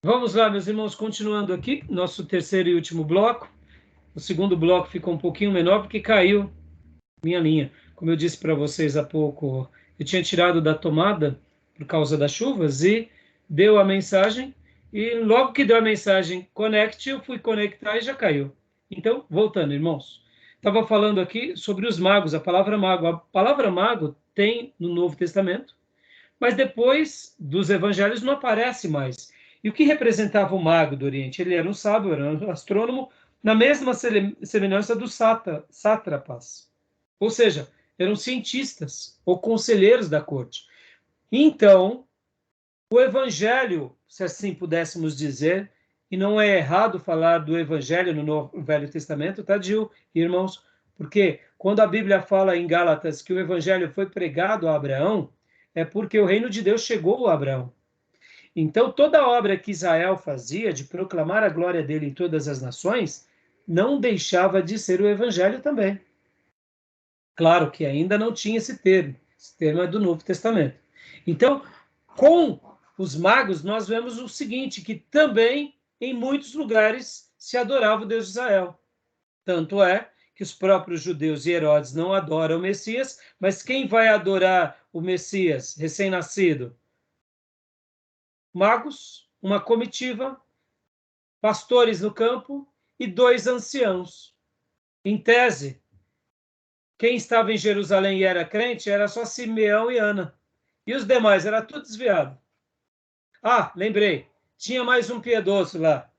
Vamos lá, meus irmãos, continuando aqui, nosso terceiro e último bloco. O segundo bloco ficou um pouquinho menor porque caiu minha linha. Como eu disse para vocês há pouco, eu tinha tirado da tomada por causa das chuvas e deu a mensagem. E logo que deu a mensagem connect, eu fui conectar e já caiu. Então, voltando, irmãos. Estava falando aqui sobre os magos, a palavra mago. A palavra mago tem no Novo Testamento, mas depois dos evangelhos não aparece mais. E o que representava o mago do Oriente? Ele era um sábio, era um astrônomo, na mesma semelhança dos sátrapas. Ou seja, eram cientistas ou conselheiros da corte. Então, o evangelho, se assim pudéssemos dizer, e não é errado falar do evangelho no Velho Testamento, tá, Gil, irmãos? Porque quando a Bíblia fala em Gálatas que o evangelho foi pregado a Abraão, é porque o reino de Deus chegou a Abraão. Então, toda a obra que Israel fazia de proclamar a glória dele em todas as nações, não deixava de ser o evangelho também. Claro que ainda não tinha esse termo é do Novo Testamento. Então, com os magos, nós vemos o seguinte, que também em muitos lugares se adorava o Deus de Israel. Tanto é que os próprios judeus e Herodes não adoram o Messias, mas quem vai adorar o Messias recém-nascido? Magos, uma comitiva, pastores no campo e 2 anciãos. Em tese, quem estava em Jerusalém e era crente era só Simeão e Ana. E os demais, era tudo desviado. Ah, lembrei, tinha mais um piedoso lá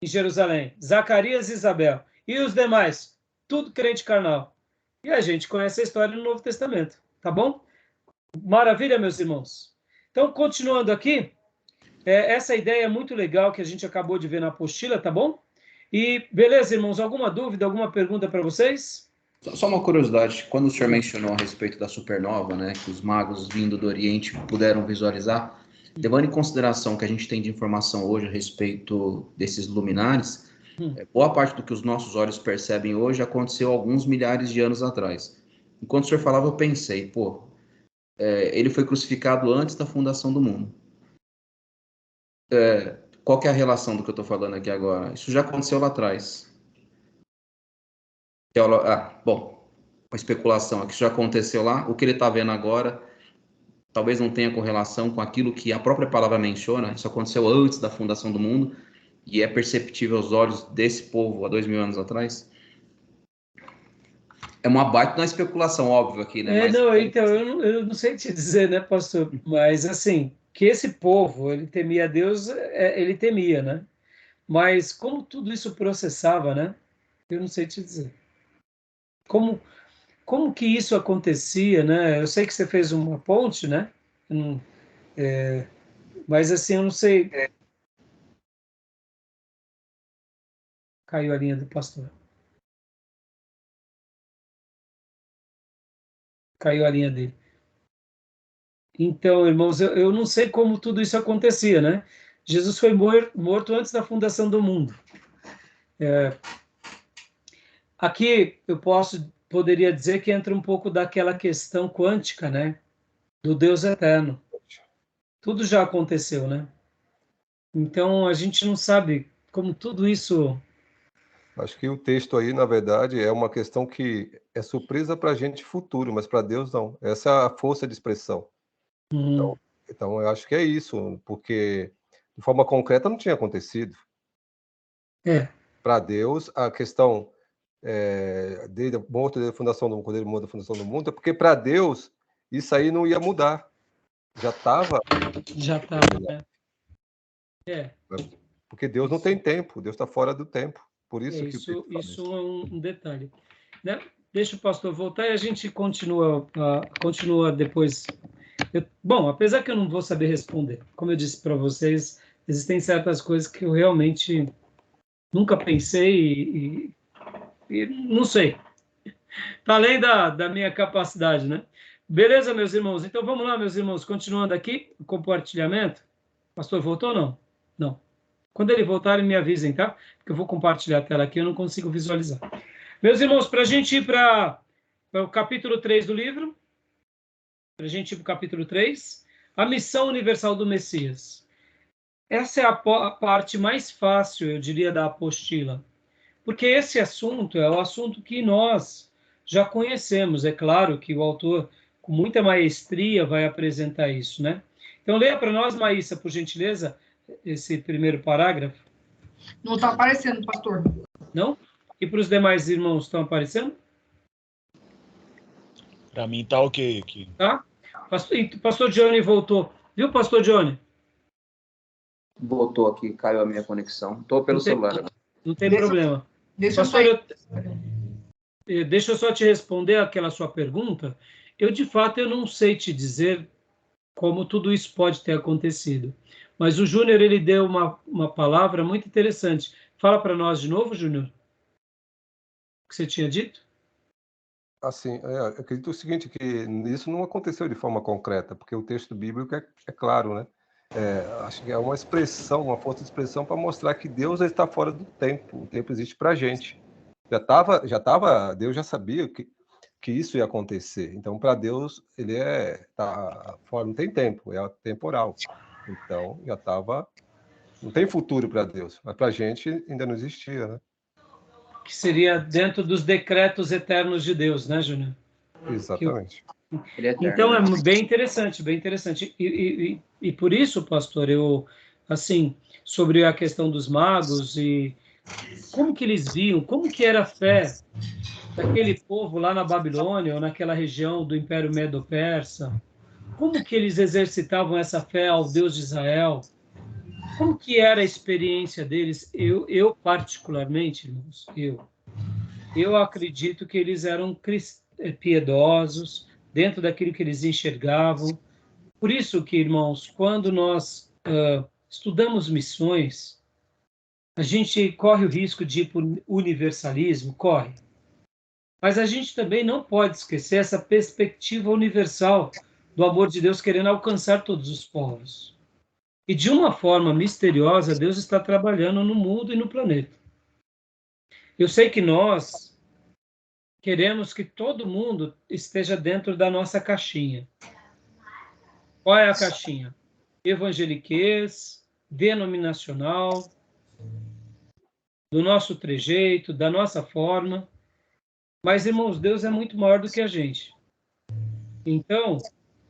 em Jerusalém, Zacarias e Isabel. E os demais, tudo crente carnal. E a gente conhece a história no Novo Testamento, tá bom? Maravilha, meus irmãos. Então, continuando aqui, essa ideia é muito legal que a gente acabou de ver na apostila, tá bom? E beleza, irmãos, alguma dúvida, alguma pergunta para vocês? Só uma curiosidade, quando o senhor mencionou a respeito da supernova, né, que os magos vindo do Oriente puderam visualizar, levando em consideração que a gente tem de informação hoje a respeito desses luminares, boa parte do que os nossos olhos percebem hoje aconteceu alguns milhares de anos atrás. Enquanto o senhor falava, eu pensei, ele foi crucificado antes da fundação do mundo. Qual que é a relação do que eu estou falando aqui agora? Isso já aconteceu lá atrás. Bom, uma especulação aqui, isso já aconteceu lá, o que ele está vendo agora talvez não tenha correlação com aquilo que a própria palavra menciona, isso aconteceu antes da fundação do mundo, e é perceptível aos olhos desse povo há 2000 anos atrás. É uma baita uma especulação, óbvio, aqui, né? Mas Não, então, eu não sei te dizer, né, pastor, mas assim, que esse povo, ele temia a Deus, ele temia, né? Mas como tudo isso processava, né? Eu não sei te dizer. Como, como que isso acontecia, né? Eu sei que você fez uma ponte, né? Hum, mas assim, eu não sei. Caiu a linha do pastor. Caiu a linha dele. Então, irmãos, eu não sei como tudo isso acontecia, né? Jesus foi morto antes da fundação do mundo. Aqui eu poderia dizer que entra um pouco daquela questão quântica, né? Do Deus eterno. Tudo já aconteceu, né? Então a gente não sabe como tudo isso. Acho que o texto aí, na verdade, é uma questão que é surpresa para a gente futuro, mas para Deus não. Essa é a força de expressão. Então, eu acho que é isso, porque de forma concreta não tinha acontecido. É, Para Deus, a questão dele morto da fundação do mundo, quando ele morto da fundação do mundo, é porque para Deus isso aí não ia mudar. Já estava. já está. É, Porque Deus não tem tempo, Deus está fora do tempo. Por isso que o texto fala isso é um detalhe. Né? Deixa o pastor voltar e a gente continua depois. Bom, apesar que eu não vou saber responder, como eu disse para vocês, existem certas coisas que eu realmente nunca pensei e não sei. Está além da minha capacidade, né? Beleza, meus irmãos? Então vamos lá, meus irmãos, continuando aqui o compartilhamento. O pastor voltou ou não? Não. Quando ele voltar, me avisem, tá? Porque eu vou compartilhar a tela aqui, eu não consigo visualizar. Meus irmãos, para a gente ir para o capítulo 3 do livro, para a gente ir para o capítulo 3, a missão universal do Messias. essa é a parte mais fácil, eu diria, da apostila. Porque esse assunto é o assunto que nós já conhecemos. É claro que o autor, com muita maestria, vai apresentar isso, né? Então, leia para nós, Maísa, por gentileza, esse primeiro parágrafo. Não está aparecendo, pastor. Não? E para os demais irmãos, estão aparecendo? Para mim tá ok aqui. Tá? Pastor Johnny voltou. Viu, pastor Johnny? Voltou aqui, caiu a minha conexão. Estou pelo celular. Não tem problema. Pastor, deixa eu só te responder aquela sua pergunta. De fato, eu não sei te dizer como tudo isso pode ter acontecido. Mas o Júnior, ele deu uma palavra muito interessante. Fala para nós de novo, Júnior. O que você tinha dito? Assim, eu acredito o seguinte, que isso não aconteceu de forma concreta, porque o texto bíblico é claro, né? Acho que é uma expressão, uma força de expressão para mostrar que Deus está fora do tempo. O tempo existe para a gente. Deus já sabia que isso ia acontecer. Então, para Deus, ele tá fora, não tem tempo, é atemporal. Então, já estava... Não tem futuro para Deus, mas para a gente ainda não existia, né? Que seria dentro dos decretos eternos de Deus, né, Júnior? Exatamente. Então, é bem interessante, bem interessante. E por isso, pastor, assim, sobre a questão dos magos e como que eles viam, como que era a fé daquele povo lá na Babilônia ou naquela região do Império Medo-Persa, como que eles exercitavam essa fé ao Deus de Israel, como que era a experiência deles. Eu particularmente, irmãos, eu acredito que eles eram piedosos dentro daquilo que eles enxergavam. Por isso que, irmãos, quando nós estudamos missões, a gente corre o risco de ir para o universalismo, corre. Mas a gente também não pode esquecer essa perspectiva universal do amor de Deus querendo alcançar todos os povos. E de uma forma misteriosa, Deus está trabalhando no mundo e no planeta. Eu sei que nós queremos que todo mundo esteja dentro da nossa caixinha. Qual é a caixinha? Evangeliquez, denominacional, do nosso trejeito, da nossa forma. Mas, irmãos, Deus é muito maior do que a gente. Então,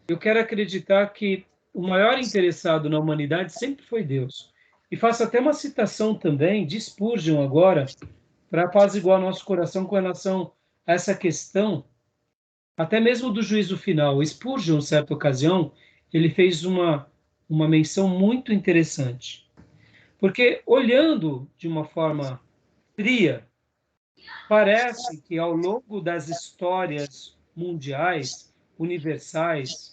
eu quero acreditar que o maior interessado na humanidade sempre foi Deus. E faço até uma citação também de Spurgeon agora, para apaziguar nosso coração com relação a essa questão, até mesmo do juízo final. Spurgeon, em certa ocasião, ele fez uma menção muito interessante. Porque, olhando de uma forma fria, parece que ao longo das histórias mundiais, universais,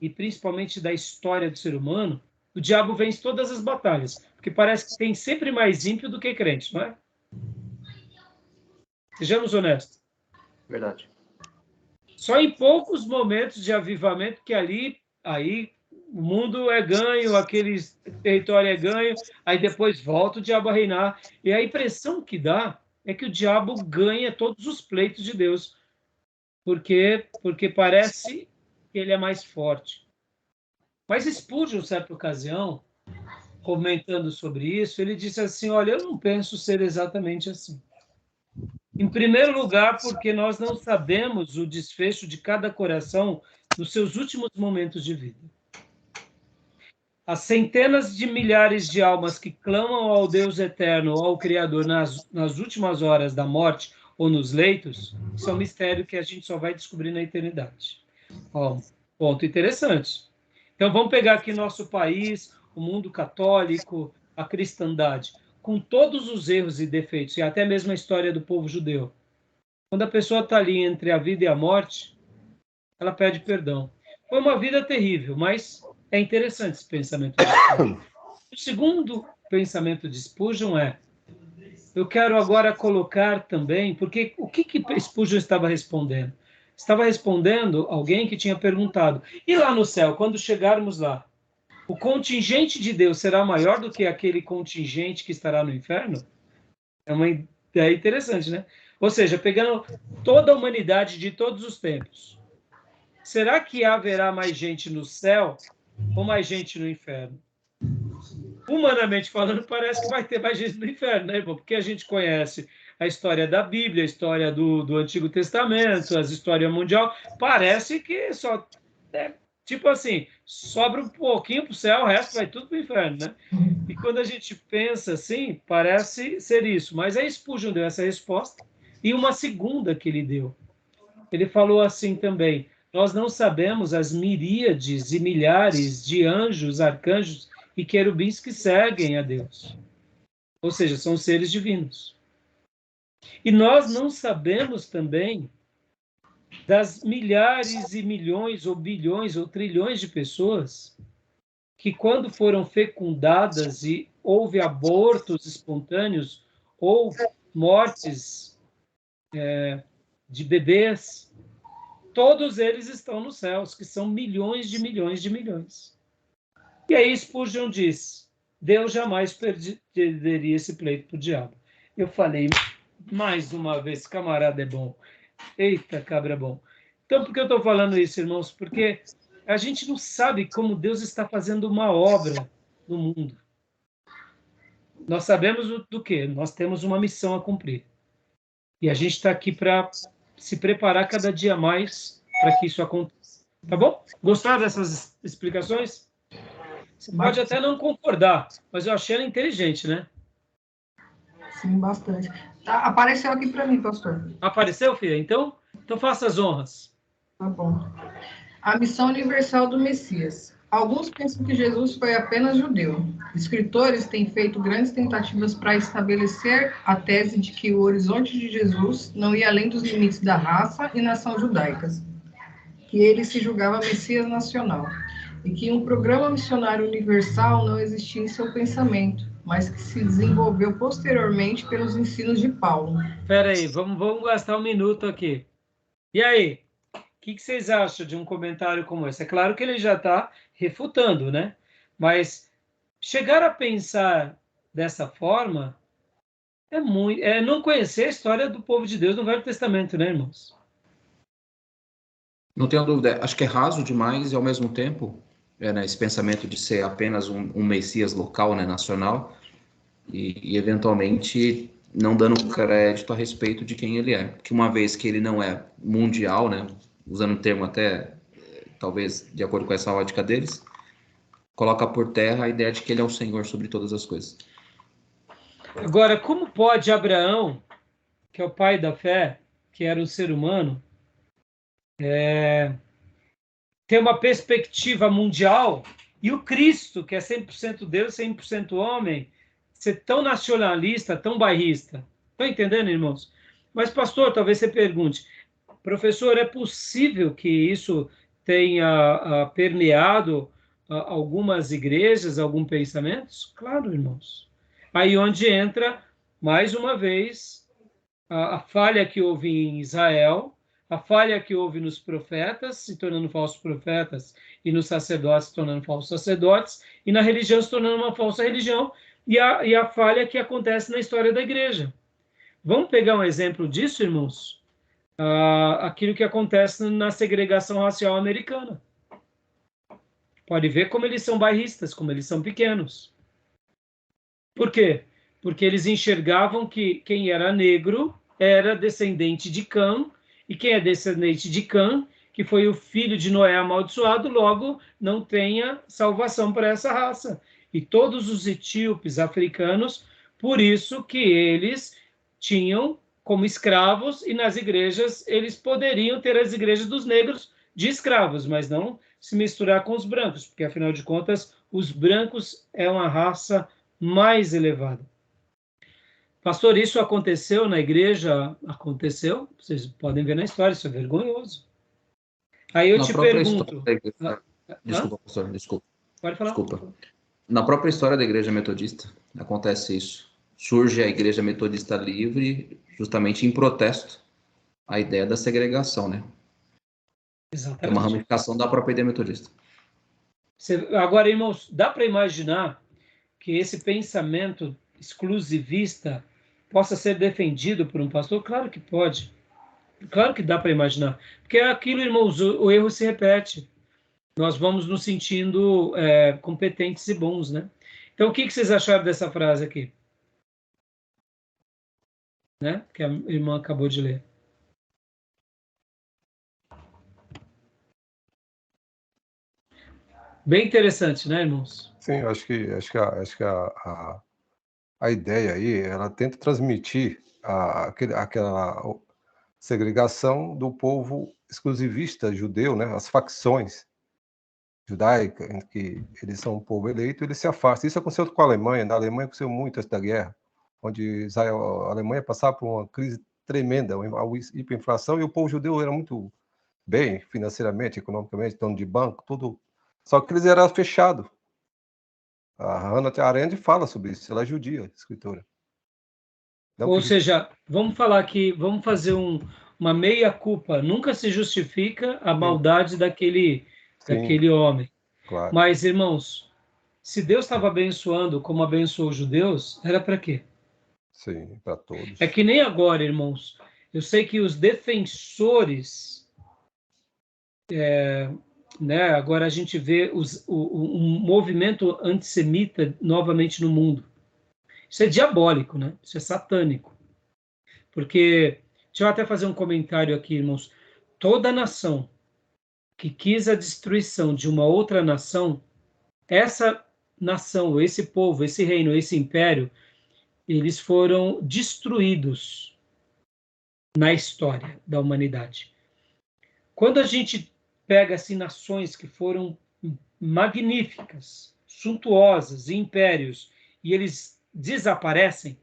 e principalmente da história do ser humano, o diabo vence todas as batalhas, porque parece que tem sempre mais ímpio do que crente, não é? Sejamos honestos. Verdade. Só em poucos momentos de avivamento que aí o mundo é ganho, aquele território é ganho, aí depois volta o diabo a reinar. E a impressão que dá é que o diabo ganha todos os pleitos de Deus, porque parece que ele é mais forte. Mas Spurgeon, em certa ocasião, comentando sobre isso, ele disse assim, olha, eu não penso ser exatamente assim. Em primeiro lugar, porque nós não sabemos o desfecho de cada coração nos seus últimos momentos de vida. As centenas de milhares de almas que clamam ao Deus eterno, ao Criador, nas últimas horas da morte ou nos leitos, isso é um mistério que a gente só vai descobrir na eternidade. Ó, ponto interessante. Então, vamos pegar aqui nosso país, o mundo católico, a cristandade, com todos os erros e defeitos, e até mesmo a história do povo judeu. Quando a pessoa está ali entre a vida e a morte, ela pede perdão. Foi uma vida terrível, mas é interessante esse pensamento. O segundo pensamento de Spurgeon eu quero agora colocar também, porque o que Spurgeon estava respondendo? Estava respondendo alguém que tinha perguntado, e lá no céu, quando chegarmos lá, o contingente de Deus será maior do que aquele contingente que estará no inferno? É uma ideia interessante, né? Ou seja, pegando toda a humanidade de todos os tempos, será que haverá mais gente no céu ou mais gente no inferno? humanamente falando, parece que vai ter mais gente no inferno, né, irmão? Porque a gente conhece a história da Bíblia, a história do Antigo Testamento, as histórias mundial, parece que só, tipo assim, sobra um pouquinho para o céu, o resto vai tudo para o inferno, né? E quando a gente pensa assim, parece ser isso. Mas aí Spurgeon deu essa resposta e uma segunda que ele deu. Ele falou assim também: nós não sabemos as miríades e milhares de anjos, arcanjos e querubins que seguem a Deus. Ou seja, são seres divinos. E nós não sabemos também das milhares e milhões, ou bilhões, ou trilhões de pessoas que, quando foram fecundadas e houve abortos espontâneos ou mortes de bebês, todos eles estão nos céus, que são milhões de milhões de milhões. E aí Spurgeon diz: Deus jamais perderia esse pleito para o diabo. Eu falei, mais uma vez, camarada é bom. Eita, cabra bom. Então, por que eu estou falando isso, irmãos? Porque a gente não sabe como Deus está fazendo uma obra no mundo. Nós sabemos do quê? Nós temos uma missão a cumprir. E a gente está aqui para se preparar cada dia mais para que isso aconteça. Tá bom? Gostaram dessas explicações? Você pode até não concordar, mas eu achei ela inteligente, né? Sim, bastante. Tá, apareceu aqui para mim, pastor. Apareceu, filha? Então faça as honras. Tá bom. A missão universal do Messias. Alguns pensam que Jesus foi apenas judeu. Escritores têm feito grandes tentativas para estabelecer a tese de que o horizonte de Jesus não ia além dos limites da raça e nação judaicas, que ele se julgava Messias nacional, e que um programa missionário universal não existia em seu pensamento, mas que se desenvolveu posteriormente pelos ensinos de Paulo. Espera aí, vamos gastar um minuto aqui. E aí? O que vocês acham de um comentário como esse? É claro que ele já está refutando, né? Mas chegar a pensar dessa forma é não conhecer a história do povo de Deus no Velho Testamento, né, irmãos? Não tenho dúvida. Acho que é raso demais e, ao mesmo tempo, né, esse pensamento de ser apenas um Messias local, né, nacional, e eventualmente não dando crédito a respeito de quem ele é. Porque uma vez que ele não é mundial, né, usando um termo até, talvez, de acordo com essa ótica deles, coloca por terra a ideia de que ele é o Senhor sobre todas as coisas. Agora, como pode Abraão, que é o pai da fé, que era um ser humano, ter uma perspectiva mundial, e o Cristo, que é 100% Deus, 100% homem, ser tão nacionalista, tão bairrista? Estão entendendo, irmãos? Mas, pastor, talvez você pergunte: professor, é possível que isso tenha permeado algumas igrejas, alguns pensamentos? Claro, irmãos. Aí onde entra, mais uma vez, a falha que houve em Israel, a falha que houve nos profetas, se tornando falsos profetas, e nos sacerdotes, se tornando falsos sacerdotes, e na religião, se tornando uma falsa religião, e a falha que acontece na história da igreja. Vamos pegar um exemplo disso, irmãos? Aquilo que acontece na segregação racial americana. Pode ver como eles são bairristas, como eles são pequenos. Por quê? Porque eles enxergavam que quem era negro era descendente de Cã, e quem é descendente de Cã, que foi o filho de Noé amaldiçoado, logo não tenha salvação para essa raça. E todos os etíopes africanos, por isso que eles tinham como escravos, e nas igrejas eles poderiam ter as igrejas dos negros de escravos, mas não se misturar com os brancos, porque afinal de contas os brancos é uma raça mais elevada. Pastor, isso aconteceu na igreja? Aconteceu, vocês podem ver na história, isso é vergonhoso. Aí eu te pergunto... Desculpa, pastor, desculpa. Pode falar. Desculpa. Na própria história da Igreja Metodista acontece isso. Surge a Igreja Metodista Livre justamente em protesto à ideia da segregação, né? Exatamente. É uma ramificação da própria ideia metodista. Agora, irmãos, dá para imaginar que esse pensamento exclusivista possa ser defendido por um pastor? Claro que pode. Claro que dá para imaginar. Porque é aquilo, irmãos, o erro se repete. Nós vamos nos sentindo competentes e bons, né? Então, o que vocês acharam dessa frase aqui? Né? Que a irmã acabou de ler. Bem interessante, né, irmãos? Sim, acho que a ideia aí, ela tenta transmitir aquela segregação do povo exclusivista judeu, né? As facções judaicas, em que eles são um povo eleito, eles se afastam. Isso aconteceu com a Alemanha. Na Alemanha aconteceu muito antes da guerra, onde a Alemanha passava por uma crise tremenda, uma hiperinflação, e o povo judeu era muito bem financeiramente, economicamente, dono de banco, tudo. Só que eles eram fechados. A Hannah Arendt fala sobre isso, ela é judia, escritora. Não Ou que... seja, vamos falar aqui, vamos fazer uma meia-culpa. Nunca se justifica a maldade daquele Sim, homem. claro. Mas, irmãos, se Deus estava abençoando como abençoou os judeus, era para quê? Sim, para todos. É que nem agora, irmãos. Eu sei que os defensores, né, agora a gente vê um movimento antissemita novamente no mundo. Isso é diabólico, né? Isso é satânico. Porque, deixa eu até fazer um comentário aqui, irmãos. Toda nação que quis a destruição de uma outra nação, essa nação, esse povo, esse reino, esse império, eles foram destruídos na história da humanidade. Quando a gente pega assim nações que foram magníficas, suntuosas, impérios, e eles desaparecem,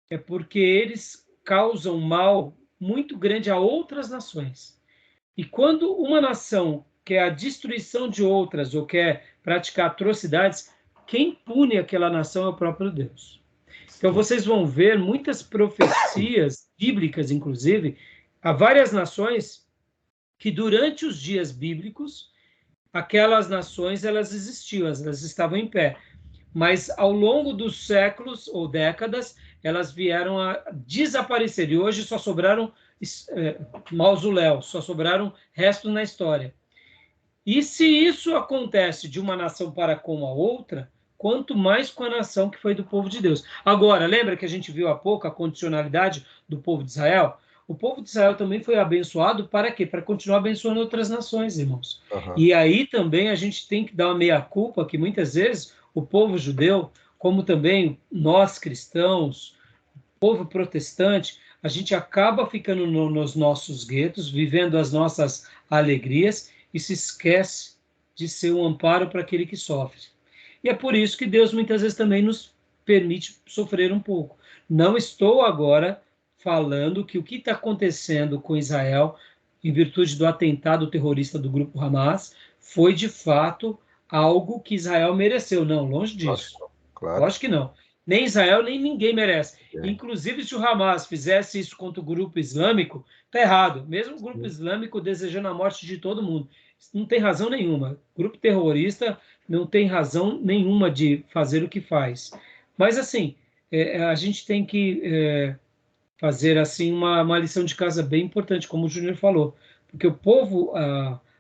é porque eles causam mal muito grande a outras nações. E quando uma nação quer a destruição de outras ou quer praticar atrocidades, quem pune aquela nação é o próprio Deus. Então vocês vão ver muitas profecias bíblicas, inclusive, a várias nações que durante os dias bíblicos, aquelas nações elas existiam, elas estavam em pé. Mas ao longo dos séculos ou décadas, elas vieram a desaparecer. E hoje só sobraram mausoléus, só sobraram restos na história. E se isso acontece de uma nação para com a outra, quanto mais com a nação que foi do povo de Deus. Agora, lembra que a gente viu há pouco a condicionalidade do povo de Israel? O povo de Israel também foi abençoado para quê? Para continuar abençoando outras nações, irmãos. Uhum. E aí também a gente tem que dar uma meia-culpa que muitas vezes o povo judeu, como também nós cristãos, o povo protestante, a gente acaba ficando nos nossos guetos, vivendo as nossas alegrias e se esquece de ser um amparo para aquele que sofre. E é por isso que Deus muitas vezes também nos permite sofrer um pouco. Não estou agora falando que o que está acontecendo com Israel, em virtude do atentado terrorista do grupo Hamas, foi de fato algo que Israel mereceu. Não, longe disso. Claro. Lógico que não. Nem Israel, nem ninguém merece. Inclusive, se o Hamas fizesse isso contra o grupo islâmico, está errado. Mesmo o grupo islâmico desejando a morte de todo mundo. Não tem razão nenhuma. O grupo terrorista não tem razão nenhuma de fazer o que faz. Mas, assim, a gente tem que fazer assim uma lição de casa bem importante, como o Júnior falou. Porque o povo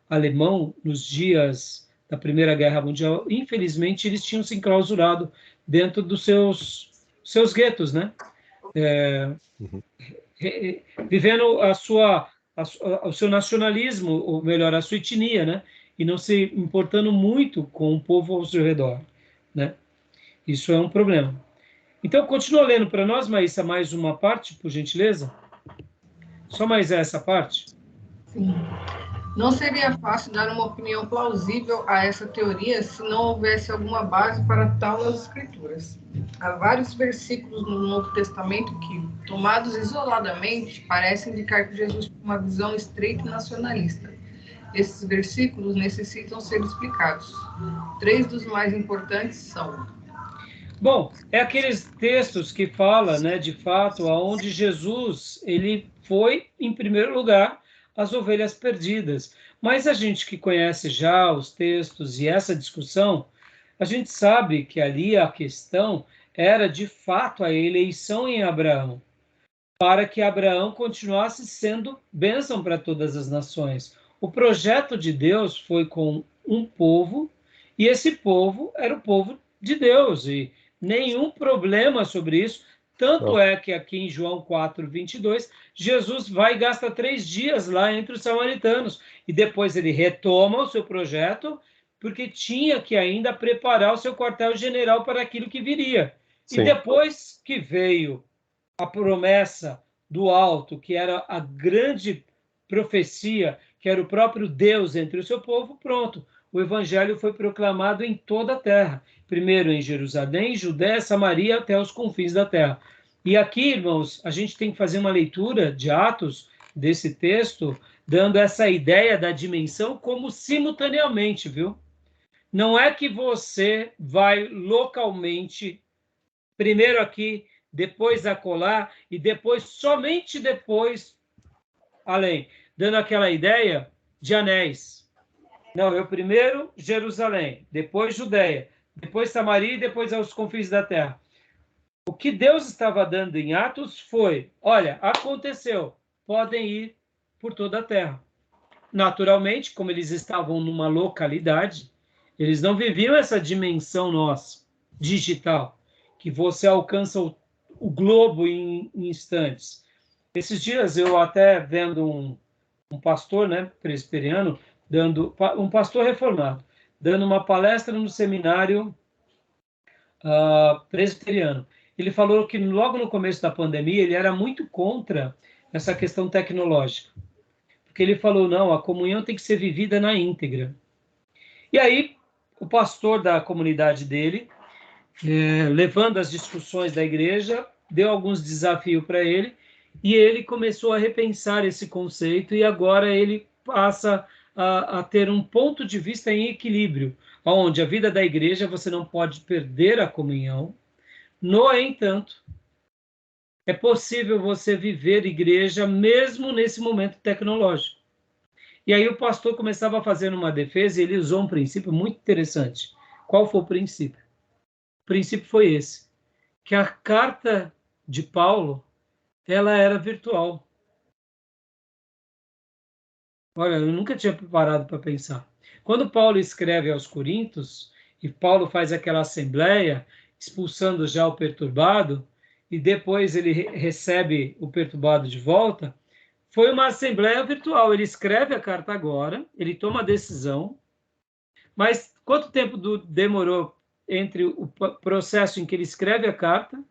alemão, nos dias da Primeira Guerra Mundial, infelizmente, eles tinham se enclausurado dentro dos seus guetos, né? Vivendo o seu nacionalismo, ou melhor, a sua etnia, né? E não se importando muito com o povo ao seu redor, né? Isso é um problema. Então, continua lendo para nós, Maísa, mais uma parte, por gentileza? Só mais essa parte? Sim. Não seria fácil dar uma opinião plausível a essa teoria se não houvesse alguma base para tal nas Escrituras. Há vários versículos no Novo Testamento que, tomados isoladamente, parecem indicar que Jesus tinha uma visão estreita e nacionalista. Esses versículos necessitam ser explicados. 3 dos mais importantes são... Bom, é aqueles textos que fala, né, de fato, aonde Jesus ele foi, em primeiro lugar, as ovelhas perdidas. Mas a gente que conhece já os textos e essa discussão, a gente sabe que ali a questão era, de fato, a eleição em Abraão, para que Abraão continuasse sendo bênção para todas as nações. O projeto de Deus foi com um povo, e esse povo era o povo de Deus, e nenhum problema sobre isso. Tanto é que aqui em João 4:22, Jesus vai e gasta 3 dias lá entre os samaritanos, e depois ele retoma o seu projeto, porque tinha que ainda preparar o seu quartel-general para aquilo que viria. Sim. E depois que veio a promessa do alto, que era a grande profecia, que era o próprio Deus entre o seu povo, pronto. O evangelho foi proclamado em toda a terra. Primeiro em Jerusalém, Judéia, Samaria, até os confins da terra. E aqui, irmãos, a gente tem que fazer uma leitura de Atos, desse texto, dando essa ideia da dimensão como simultaneamente, viu? Não é que você vai localmente, primeiro aqui, depois acolá, e depois, somente depois, além, dando aquela ideia de anéis. Não, eu primeiro Jerusalém, depois Judéia, depois Samaria e depois aos confins da terra. O que Deus estava dando em Atos foi, olha, aconteceu, podem ir por toda a terra. Naturalmente, como eles estavam numa localidade, eles não viviam essa dimensão nossa, digital, que você alcança o globo em instantes. Esses dias eu até vendo um pastor, né, presbiteriano, um pastor reformado, dando uma palestra no seminário presbiteriano. Ele falou que logo no começo da pandemia ele era muito contra essa questão tecnológica, porque ele falou, não, a comunhão tem que ser vivida na íntegra. E aí o pastor da comunidade dele, levando as discussões da igreja, deu alguns desafios para ele, e ele começou a repensar esse conceito, e agora ele passa a ter um ponto de vista em equilíbrio, onde a vida da igreja você não pode perder a comunhão. No entanto, é possível você viver igreja mesmo nesse momento tecnológico. E aí o pastor começava a fazer uma defesa e ele usou um princípio muito interessante. Qual foi o princípio? O princípio foi esse, que a carta de Paulo, ela era virtual. Olha, eu nunca tinha parado para pensar. Quando Paulo escreve aos Coríntios, e Paulo faz aquela assembleia, expulsando já o perturbado, e depois ele recebe o perturbado de volta, foi uma assembleia virtual. Ele escreve a carta agora, ele toma a decisão, mas quanto tempo demorou entre o processo em que ele escreve a carta,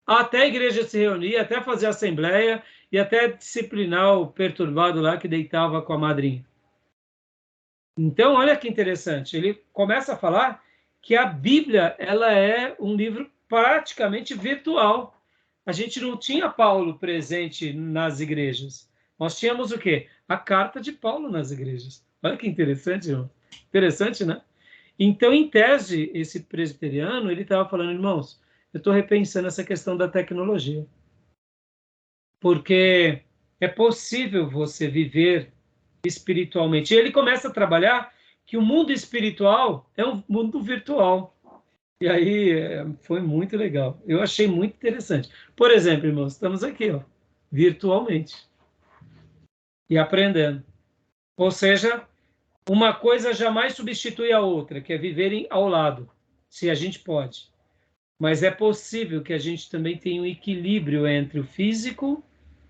até a igreja se reunir, até fazer a assembleia e até disciplinar o perturbado lá que deitava com a madrinha? Então, olha que interessante. Ele começa a falar que a Bíblia ela é um livro praticamente virtual. A gente não tinha Paulo presente nas igrejas. Nós tínhamos o quê? A carta de Paulo nas igrejas. Olha que interessante, irmão. Interessante, né? Então, em tese, esse presbiteriano, ele estava falando, irmãos, eu estou repensando essa questão da tecnologia. Porque é possível você viver espiritualmente. E ele começa a trabalhar que o mundo espiritual é um mundo virtual. E aí foi muito legal. Eu achei muito interessante. Por exemplo, irmãos, estamos aqui, ó, virtualmente. E aprendendo. Ou seja, uma coisa jamais substitui a outra, que é viverem ao lado, se a gente pode. Mas é possível que a gente também tenha um equilíbrio entre o físico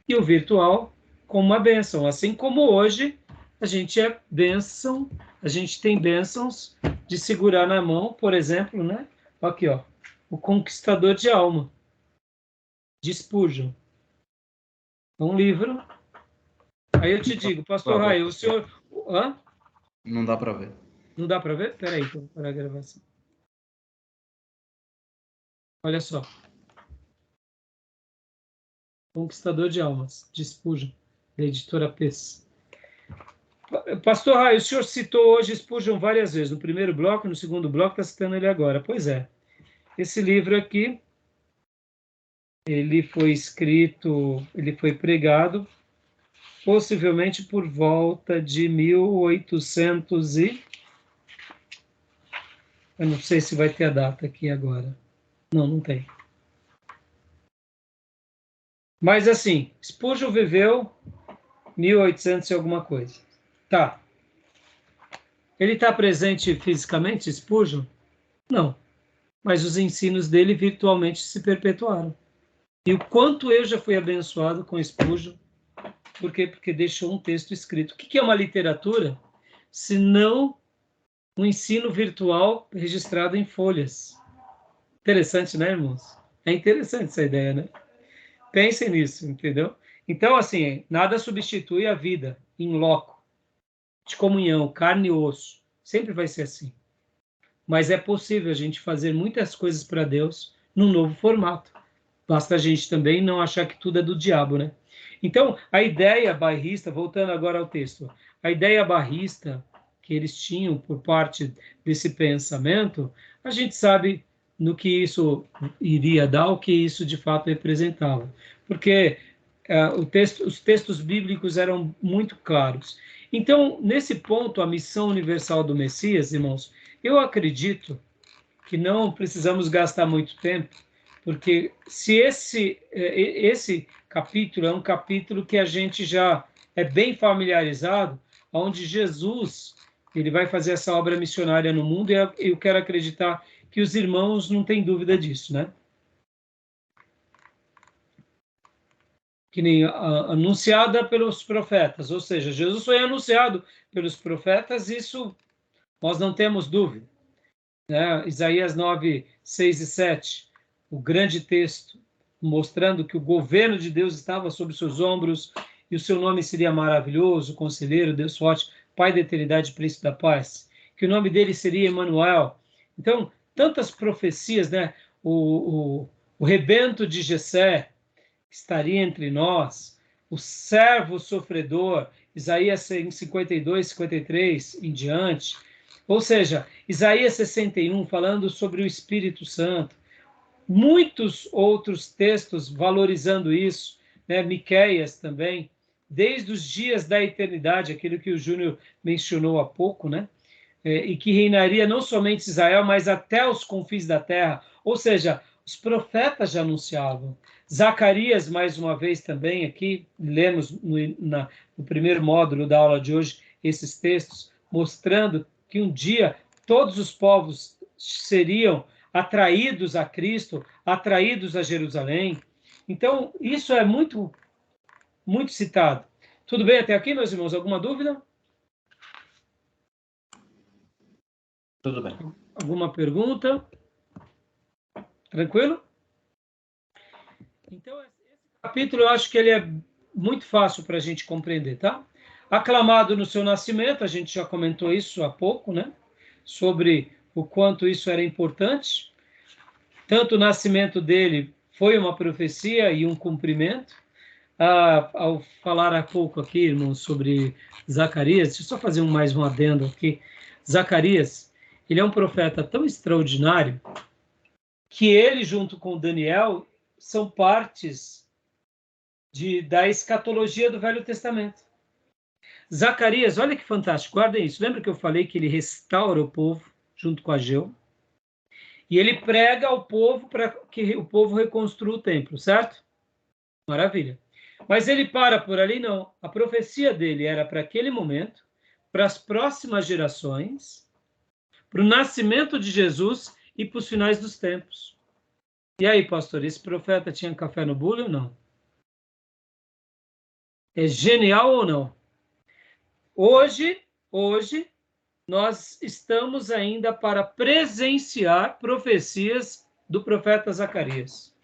e o virtual como uma bênção. Assim como hoje a gente é bênção, a gente tem bênçãos de segurar na mão, por exemplo, né? Aqui, ó, O Conquistador de Alma, de Spurgeon. É um livro. Aí eu te digo, pastor Raio, o senhor... Hã? Não dá para ver. Não dá para ver? Espera aí, vou parar a gravação. Olha só. Conquistador de Almas, de Spurgeon, da editora Pes. Pastor Raio, o senhor citou hoje Spurgeon várias vezes, no primeiro bloco, no segundo bloco, está citando ele agora. Pois é. Esse livro aqui, ele foi escrito, ele foi pregado, possivelmente por volta de 1800 e... Eu não sei se vai ter a data aqui agora. Não, não tem. Mas assim, Spurgeon viveu 1800 e alguma coisa. Tá. Ele está presente fisicamente, Spurgeon? Não. mas os ensinos dele virtualmente se perpetuaram. E o quanto eu já fui abençoado com Spurgeon. Por quê? Porque deixou um texto escrito. O que é uma literatura? Se não um ensino virtual registrado em folhas. Interessante, né, irmãos? É interessante essa ideia, né? Pensem nisso, entendeu? Então, assim, nada substitui a vida em loco, de comunhão, carne e osso. Sempre vai ser assim. Mas é possível a gente fazer muitas coisas para Deus num novo formato. Basta a gente também não achar que tudo é do diabo, né? Então, a ideia bairrista, voltando agora ao texto, a ideia bairrista que eles tinham por parte desse pensamento, a gente sabe no que isso iria dar, o que isso de fato representava. Porque os textos bíblicos eram muito claros. Então, nesse ponto, a missão universal do Messias, irmãos, eu acredito que não precisamos gastar muito tempo, porque se esse capítulo é um capítulo que a gente já é bem familiarizado, onde Jesus ele vai fazer essa obra missionária no mundo, e eu quero acreditar que os irmãos não têm dúvida disso, né? Que nem anunciada pelos profetas, ou seja, Jesus foi anunciado pelos profetas, isso nós não temos dúvida. Isaías 9, 6 e 7, o grande texto mostrando que o governo de Deus estava sobre seus ombros e o seu nome seria maravilhoso, conselheiro, Deus forte, Pai da eternidade, príncipe da paz, que o nome dele seria Emanuel. Então, tantas profecias, né? O rebento de Jessé estaria entre nós, o servo sofredor, Isaías 52, 53 em diante. Ou seja, Isaías 61, falando sobre o Espírito Santo. Muitos outros textos valorizando isso, né? Miqueias também, desde os dias da eternidade, aquilo que o Júnior mencionou há pouco, né? E que reinaria não somente Israel, mas até os confins da terra. Ou seja, os profetas já anunciavam. Zacarias, mais uma vez também, aqui, lemos no primeiro módulo da aula de hoje, esses textos, mostrando que um dia todos os povos seriam atraídos a Cristo, atraídos a Jerusalém. Então, isso é muito, muito citado. Tudo bem até aqui, meus irmãos? Alguma dúvida? Tudo bem. Alguma pergunta? Tranquilo? Então, esse capítulo eu acho que ele é muito fácil para a gente compreender, tá? Aclamado no seu nascimento, a gente já comentou isso há pouco, né? Sobre o quanto isso era importante. Tanto o nascimento dele foi uma profecia e um cumprimento. Ao falar há pouco aqui, irmãos, sobre Zacarias, deixa eu só fazer mais um adendo aqui. Zacarias, ele é um profeta tão extraordinário que ele, junto com Daniel, são partes da escatologia do Velho Testamento. Zacarias, olha que fantástico, guardem isso. Lembra que eu falei que ele restaura o povo, junto com Ageu? E ele prega ao povo para que o povo reconstrua o templo, certo? Maravilha. Mas ele para por ali? Não. A profecia dele era para aquele momento, para as próximas gerações, para o nascimento de Jesus e para os finais dos tempos. E aí, pastor, esse profeta tinha café no bule ou não? É genial ou não? Hoje, nós estamos ainda para presenciar profecias do profeta Zacarias.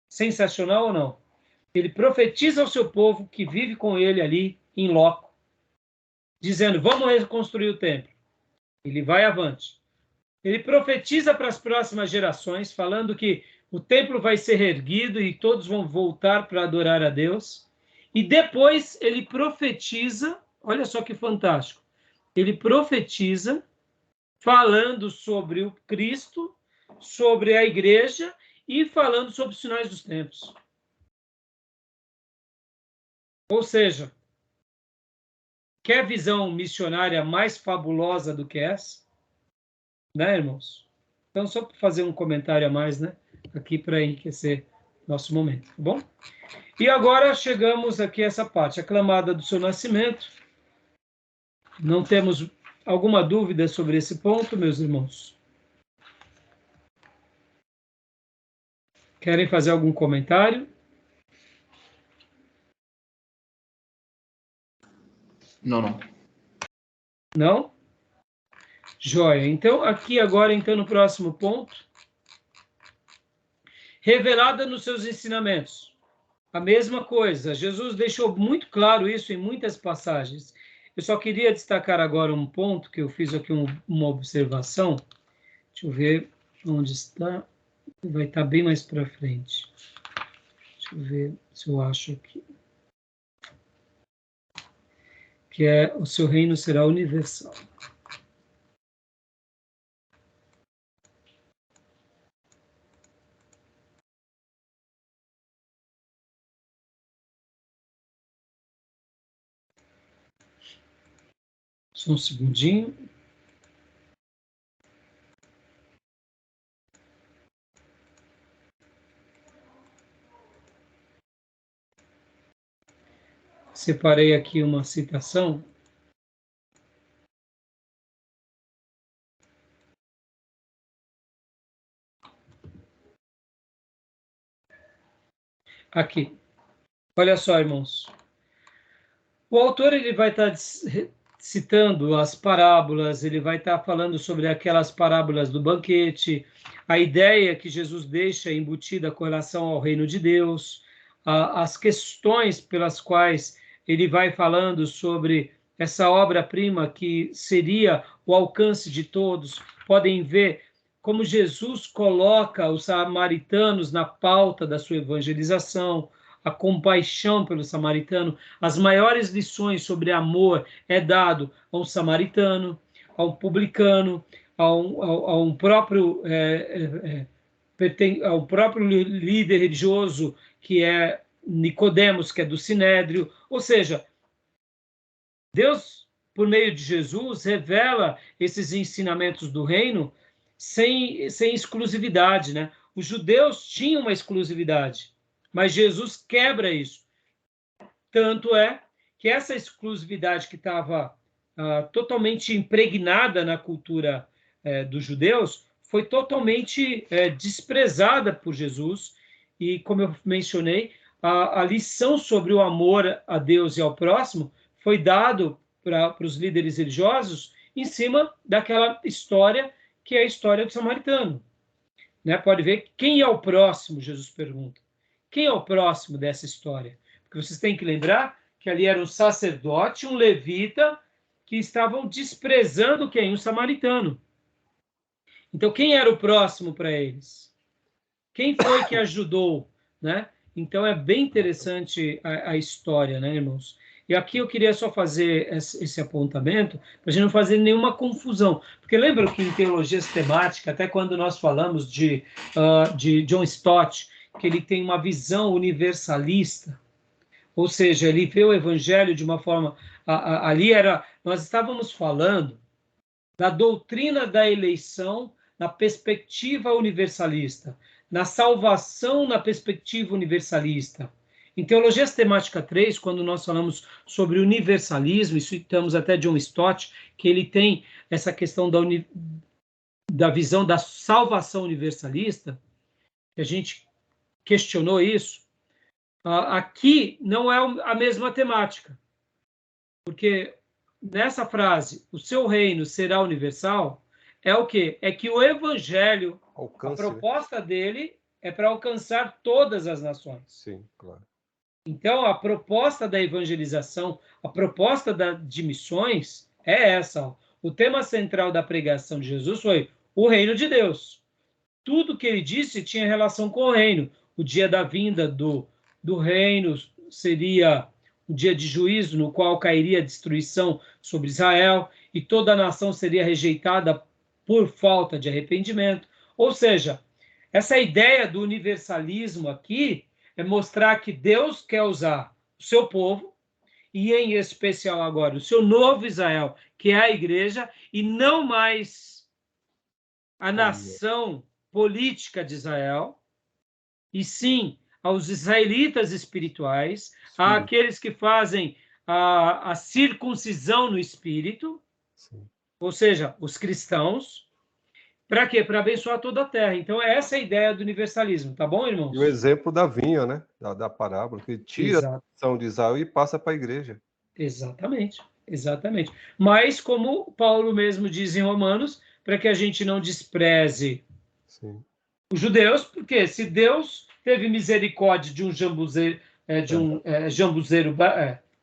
Sensacional ou não? Ele profetiza ao seu povo que vive com ele ali, em loco, dizendo, vamos reconstruir o templo. Ele vai avante. Ele profetiza para as próximas gerações, falando que o templo vai ser erguido e todos vão voltar para adorar a Deus. E depois ele profetiza, olha só que fantástico, ele profetiza falando sobre o Cristo, sobre a igreja e falando sobre os sinais dos tempos. Ou seja, quer visão missionária mais fabulosa do que essa? Né, irmãos? Então, só para fazer um comentário a mais, né? Aqui para enriquecer nosso momento, tá bom? E agora chegamos aqui a essa parte, aclamada do seu nascimento. Não temos alguma dúvida sobre esse ponto, meus irmãos? Querem fazer algum comentário? Não. Não? Joia. Então, aqui agora, então, no próximo ponto. Revelada nos seus ensinamentos. A mesma coisa. Jesus deixou muito claro isso em muitas passagens. Eu só queria destacar agora um ponto, que eu fiz aqui uma observação. Deixa eu ver onde está. Vai estar bem mais para frente. Deixa eu ver se eu acho aqui. Que é: o seu reino será universal. Só um segundinho. Separei aqui uma citação. Aqui. Olha só, irmãos. O autor ele vai estar citando as parábolas, ele vai estar falando sobre aquelas parábolas do banquete, a ideia que Jesus deixa embutida com relação ao reino de Deus, as questões pelas quais ele vai falando sobre essa obra-prima que seria o alcance de todos. Podem ver como Jesus coloca os samaritanos na pauta da sua evangelização, a compaixão pelo samaritano. As maiores lições sobre amor é dado ao samaritano, ao publicano, ao próprio ao próprio líder religioso, que é Nicodemos, que é do Sinédrio. Ou seja, Deus, por meio de Jesus, revela esses ensinamentos do reino sem exclusividade, né? Os judeus tinham uma exclusividade, mas Jesus quebra isso. Tanto é que essa exclusividade que estava totalmente impregnada na cultura dos judeus foi totalmente desprezada por Jesus. E, como eu mencionei, a lição sobre o amor a Deus e ao próximo foi dado para os líderes religiosos em cima daquela história que é a história do samaritano. Né? Pode ver quem é o próximo, Jesus pergunta. Quem é o próximo dessa história? Porque vocês têm que lembrar que ali era um sacerdote, um levita, que estavam desprezando quem? O samaritano. Então, quem era o próximo para eles? Quem foi que ajudou? Né? Então, é bem interessante a história, né, irmãos? E aqui eu queria só fazer esse apontamento, para a gente não fazer nenhuma confusão. Porque lembra que em teologia sistemática, até quando nós falamos de John Stott, que ele tem uma visão universalista, ou seja, ele vê o evangelho de uma forma... nós estávamos falando da doutrina da eleição na perspectiva universalista, na salvação na perspectiva universalista. Em Teologia Sistemática 3, quando nós falamos sobre universalismo, e citamos até John Stott, que ele tem essa questão da visão da salvação universalista, que a gente questionou isso, aqui não é a mesma temática, porque nessa frase, o seu reino será universal, é o quê? É que o evangelho, a proposta dele é para alcançar todas as nações. Sim, claro. Então, a proposta da evangelização, a proposta de missões é essa. O tema central da pregação de Jesus foi o reino de Deus. Tudo que ele disse tinha relação com o reino. O dia da vinda do reino seria o dia de juízo, no qual cairia a destruição sobre Israel, e toda a nação seria rejeitada por falta de arrependimento. Ou seja, essa ideia do universalismo aqui é mostrar que Deus quer usar o seu povo, e em especial agora o seu novo Israel, que é a igreja, e não mais a nação política de Israel, e sim aos israelitas espirituais, àqueles que fazem a circuncisão no espírito, sim, ou seja, os cristãos, Para quê? Para abençoar toda a terra. Então, essa é a ideia do universalismo, tá bom, irmãos? E o exemplo da vinha, né? Da parábola, que tira Exato. a ação de Israel e passa para a igreja. Exatamente, exatamente. Mas, como Paulo mesmo diz em Romanos, para que a gente não despreze Sim. os judeus, porque se Deus teve misericórdia de um jambuzeiro,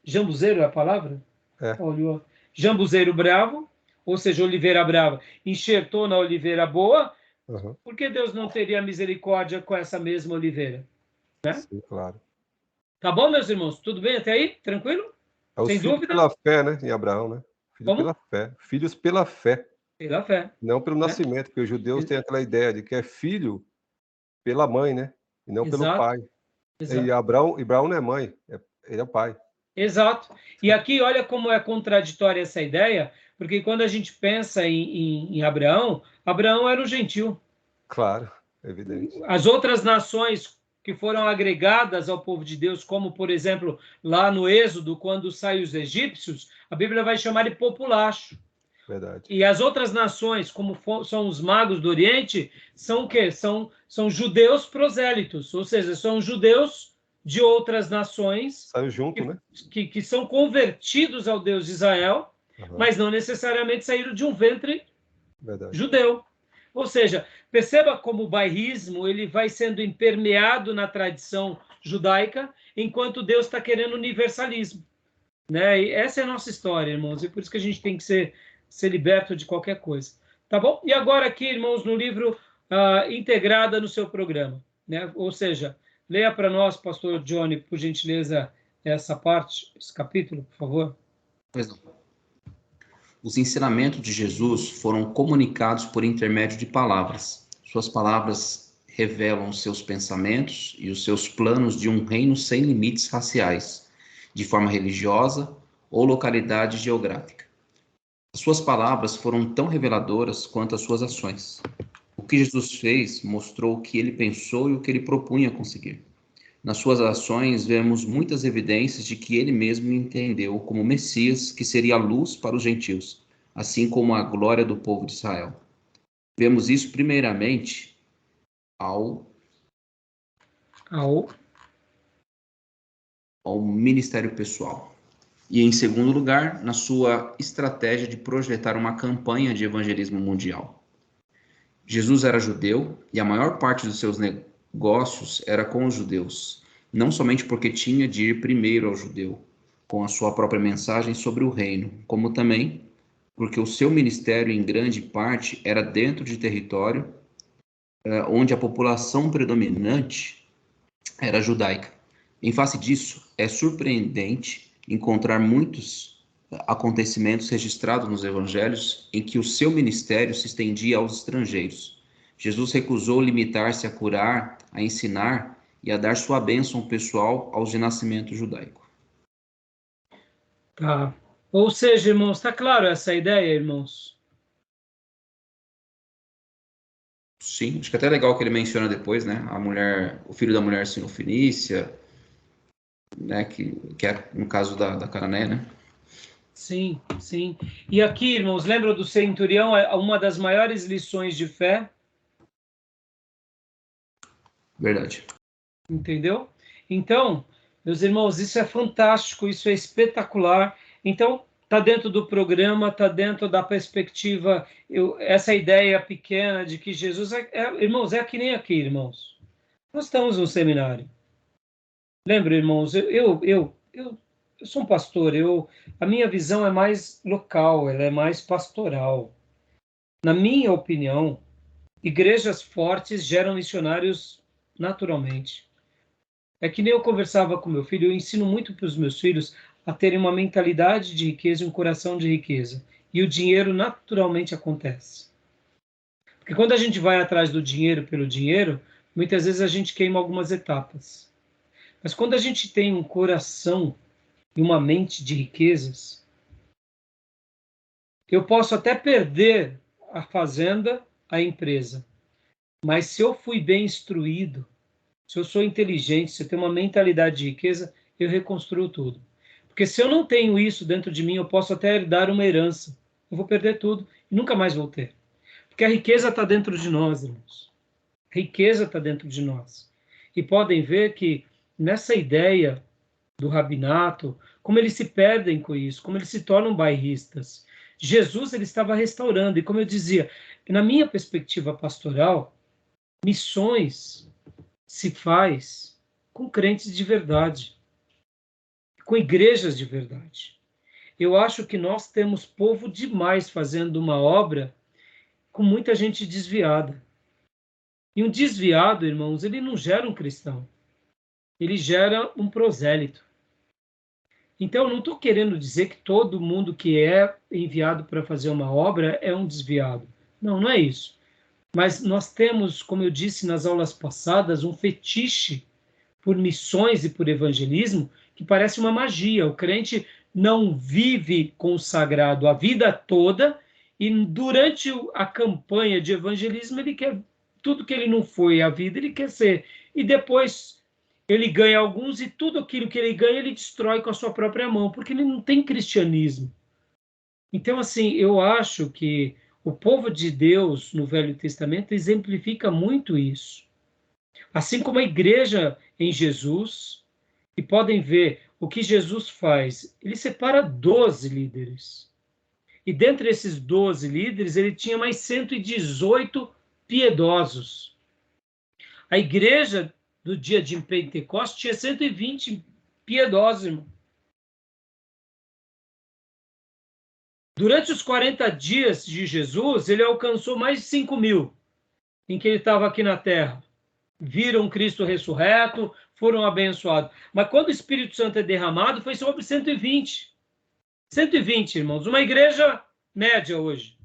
jambuzeiro é a palavra? É. Olha, jambuzeiro bravo, ou seja, oliveira brava, enxertou na oliveira boa, Uhum. por que Deus não teria misericórdia com essa mesma oliveira? Né? Sim, claro. Tá bom, meus irmãos? Tudo bem até aí? Tranquilo? É os Sem filhos dúvida? pela fé, né? Em Abraão, né? Filho Como? pela fé. Filhos pela fé, Pela fé. não pelo Né? nascimento, porque os judeus têm aquela ideia de que é filho pela mãe, né? E não pelo Exato. pai. E Exato. Abraão não é mãe, ele é o pai. Exato. E aqui, olha como é contraditória essa ideia, porque quando a gente pensa em Abraão, Abraão era um gentil. Claro, evidente. As outras nações que foram agregadas ao povo de Deus, como, por exemplo, lá no Êxodo, quando saem os egípcios, a Bíblia vai chamar de populacho. Verdade. E as outras nações, como são os magos do Oriente, são o quê? São judeus prosélitos, ou seja, são judeus de outras nações Saiu junto, né? que são convertidos ao Deus de Israel, Uhum. mas não necessariamente saíram de um ventre Verdade. judeu. Ou seja, perceba como o bairrismo ele vai sendo impermeado na tradição judaica, enquanto Deus está querendo universalismo. Né? E essa é a nossa história, irmãos, e por isso que a gente tem que ser liberto de qualquer coisa. Tá bom? E agora aqui, irmãos, no livro Integrada no seu programa. Né? Ou seja, leia para nós, pastor Johnny, por gentileza, essa parte, esse capítulo, por favor. Pois não. Os ensinamentos de Jesus foram comunicados por intermédio de palavras. Suas palavras revelam seus pensamentos e os seus planos de um reino sem limites raciais, de forma religiosa ou localidade geográfica. As suas palavras foram tão reveladoras quanto as suas ações. O que Jesus fez mostrou o que ele pensou e o que ele propunha conseguir. Nas suas ações, vemos muitas evidências de que ele mesmo entendeu como Messias, que seria a luz para os gentios, assim como a glória do povo de Israel. Vemos isso primeiramente ao ministério pessoal. E, em segundo lugar, na sua estratégia de projetar uma campanha de evangelismo mundial. Jesus era judeu e a maior parte dos seus negócios era com os judeus, não somente porque tinha de ir primeiro ao judeu, com a sua própria mensagem sobre o reino, como também porque o seu ministério, em grande parte, era dentro de território onde a população predominante era judaica. Em face disso, é surpreendente encontrar muitos acontecimentos registrados nos evangelhos em que o seu ministério se estendia aos estrangeiros. Jesus recusou limitar-se a curar, a ensinar e a dar sua bênção pessoal aos de nascimento judaico. Tá. Ou seja, irmãos, está claro essa ideia, irmãos? Sim, acho que é até legal que ele menciona depois, né? A mulher, o filho da mulher sinofinícia, né? Que é no caso da Canané, né? Sim, sim. E aqui, irmãos, lembra do centurião? É uma das maiores lições de fé. Verdade. Entendeu? Então, meus irmãos, isso é fantástico, isso é espetacular. Então, está dentro do programa, está dentro da perspectiva, essa ideia pequena de que Jesus irmãos, é que nem aqui, irmãos. Nós estamos num seminário. Lembra, irmãos, eu sou um pastor, a minha visão é mais local, ela é mais pastoral. Na minha opinião, igrejas fortes geram missionários naturalmente. É que nem eu conversava com meu filho, eu ensino muito para os meus filhos a terem uma mentalidade de riqueza e um coração de riqueza. E o dinheiro naturalmente acontece. Porque quando a gente vai atrás do dinheiro pelo dinheiro, muitas vezes a gente queima algumas etapas. Mas quando a gente tem um coração e uma mente de riquezas, eu posso até perder a fazenda, a empresa. Mas se eu fui bem instruído, se eu sou inteligente, se eu tenho uma mentalidade de riqueza, eu reconstruo tudo. Porque se eu não tenho isso dentro de mim, eu posso até herdar uma herança. Eu vou perder tudo e nunca mais vou ter. Porque a riqueza está dentro de nós, irmãos. A riqueza está dentro de nós. E podem ver que nessa ideia do rabinato, como eles se perdem com isso, como eles se tornam bairristas. Jesus, ele estava restaurando. E como eu dizia, na minha perspectiva pastoral, missões se faz com crentes de verdade, com igrejas de verdade. Eu acho que nós temos povo demais fazendo uma obra com muita gente desviada. E um desviado, irmãos, ele não gera um cristão. Ele gera um prosélito. Então, eu não estou querendo dizer que todo mundo que é enviado para fazer uma obra é um desviado. Não, não é isso. Mas nós temos, como eu disse nas aulas passadas, um fetiche por missões e por evangelismo que parece uma magia. O crente não vive consagrado a vida toda e durante a campanha de evangelismo ele quer tudo que ele não foi a vida, ele quer ser. E depois ele ganha alguns e tudo aquilo que ele ganha ele destrói com a sua própria mão, porque ele não tem cristianismo. Então, assim, eu acho que o povo de Deus no Velho Testamento exemplifica muito isso. Assim como a igreja em Jesus, e podem ver o que Jesus faz, ele separa 12 líderes. E dentre esses 12 líderes, ele tinha mais 118 piedosos. A igreja do dia de Pentecostes tinha 120 piedosos, irmão. Durante os 40 dias de Jesus, ele alcançou mais de 5.000 em que ele estava aqui na terra. Viram Cristo ressurreto, foram abençoados. Mas quando o Espírito Santo é derramado, foi sobre 120. 120, irmãos. Uma igreja média hoje.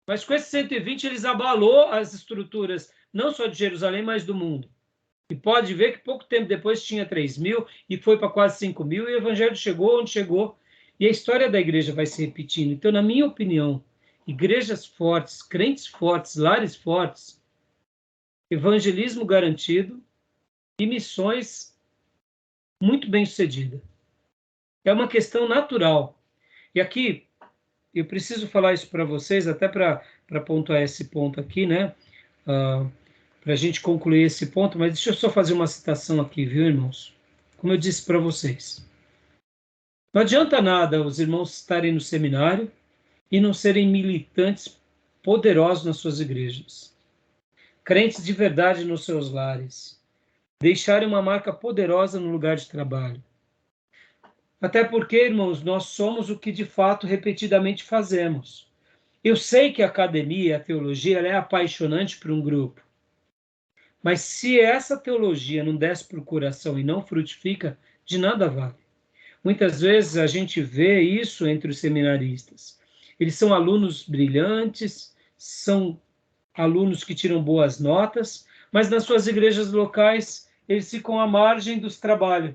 Mas com esses 120, eles abalou as estruturas, não só de Jerusalém, mas do mundo. E pode ver que pouco tempo depois tinha 3.000 e foi para quase 5.000 e o evangelho chegou onde chegou. E a história da igreja vai se repetindo. Então, na minha opinião, igrejas fortes, crentes fortes, lares fortes, evangelismo garantido e missões muito bem-sucedidas. É uma questão natural. E aqui, eu preciso falar isso para vocês, até para pontuar esse ponto aqui, né? Para a gente concluir esse ponto, mas deixa eu só fazer uma citação aqui, viu, irmãos? Como eu disse para vocês. Não adianta nada os irmãos estarem no seminário e não serem militantes poderosos nas suas igrejas. Crentes de verdade nos seus lares. Deixarem uma marca poderosa no lugar de trabalho. Até porque, irmãos, nós somos o que de fato repetidamente fazemos. Eu sei que a academia, a teologia, ela é apaixonante para um grupo. Mas se essa teologia não desce para o coração e não frutifica, de nada vale. Muitas vezes a gente vê isso entre os seminaristas. Eles são alunos brilhantes, são alunos que tiram boas notas, mas nas suas igrejas locais eles ficam à margem dos trabalhos,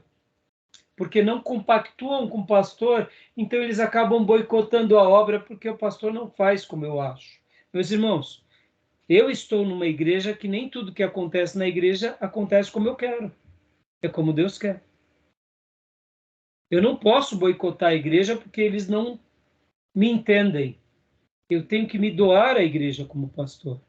porque não compactuam com o pastor, então eles acabam boicotando a obra porque o pastor não faz como eu acho. Meus irmãos, eu estou numa igreja que nem tudo que acontece na igreja acontece como eu quero, é como Deus quer. Eu não posso boicotar a igreja porque eles não me entendem. Eu tenho que me doar à igreja como pastor.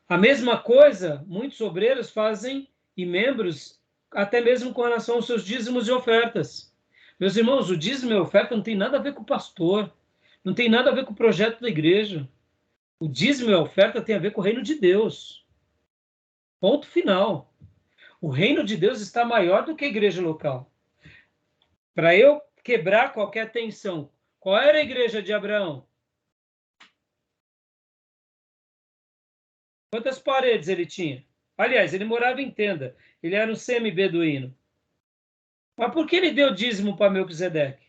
A mesma coisa, muitos obreiros fazem, e membros, até mesmo com relação aos seus dízimos e ofertas. Meus irmãos, o dízimo e a oferta não tem nada a ver com o pastor, não tem nada a ver com o projeto da igreja. O dízimo e a oferta tem a ver com o reino de Deus. Ponto final. O reino de Deus está maior do que a igreja local. Para eu quebrar qualquer tensão, qual era a igreja de Abraão? Quantas paredes ele tinha? Aliás, ele morava em tenda. Ele era um semi-beduíno. Mas por que ele deu dízimo para Melquisedeque?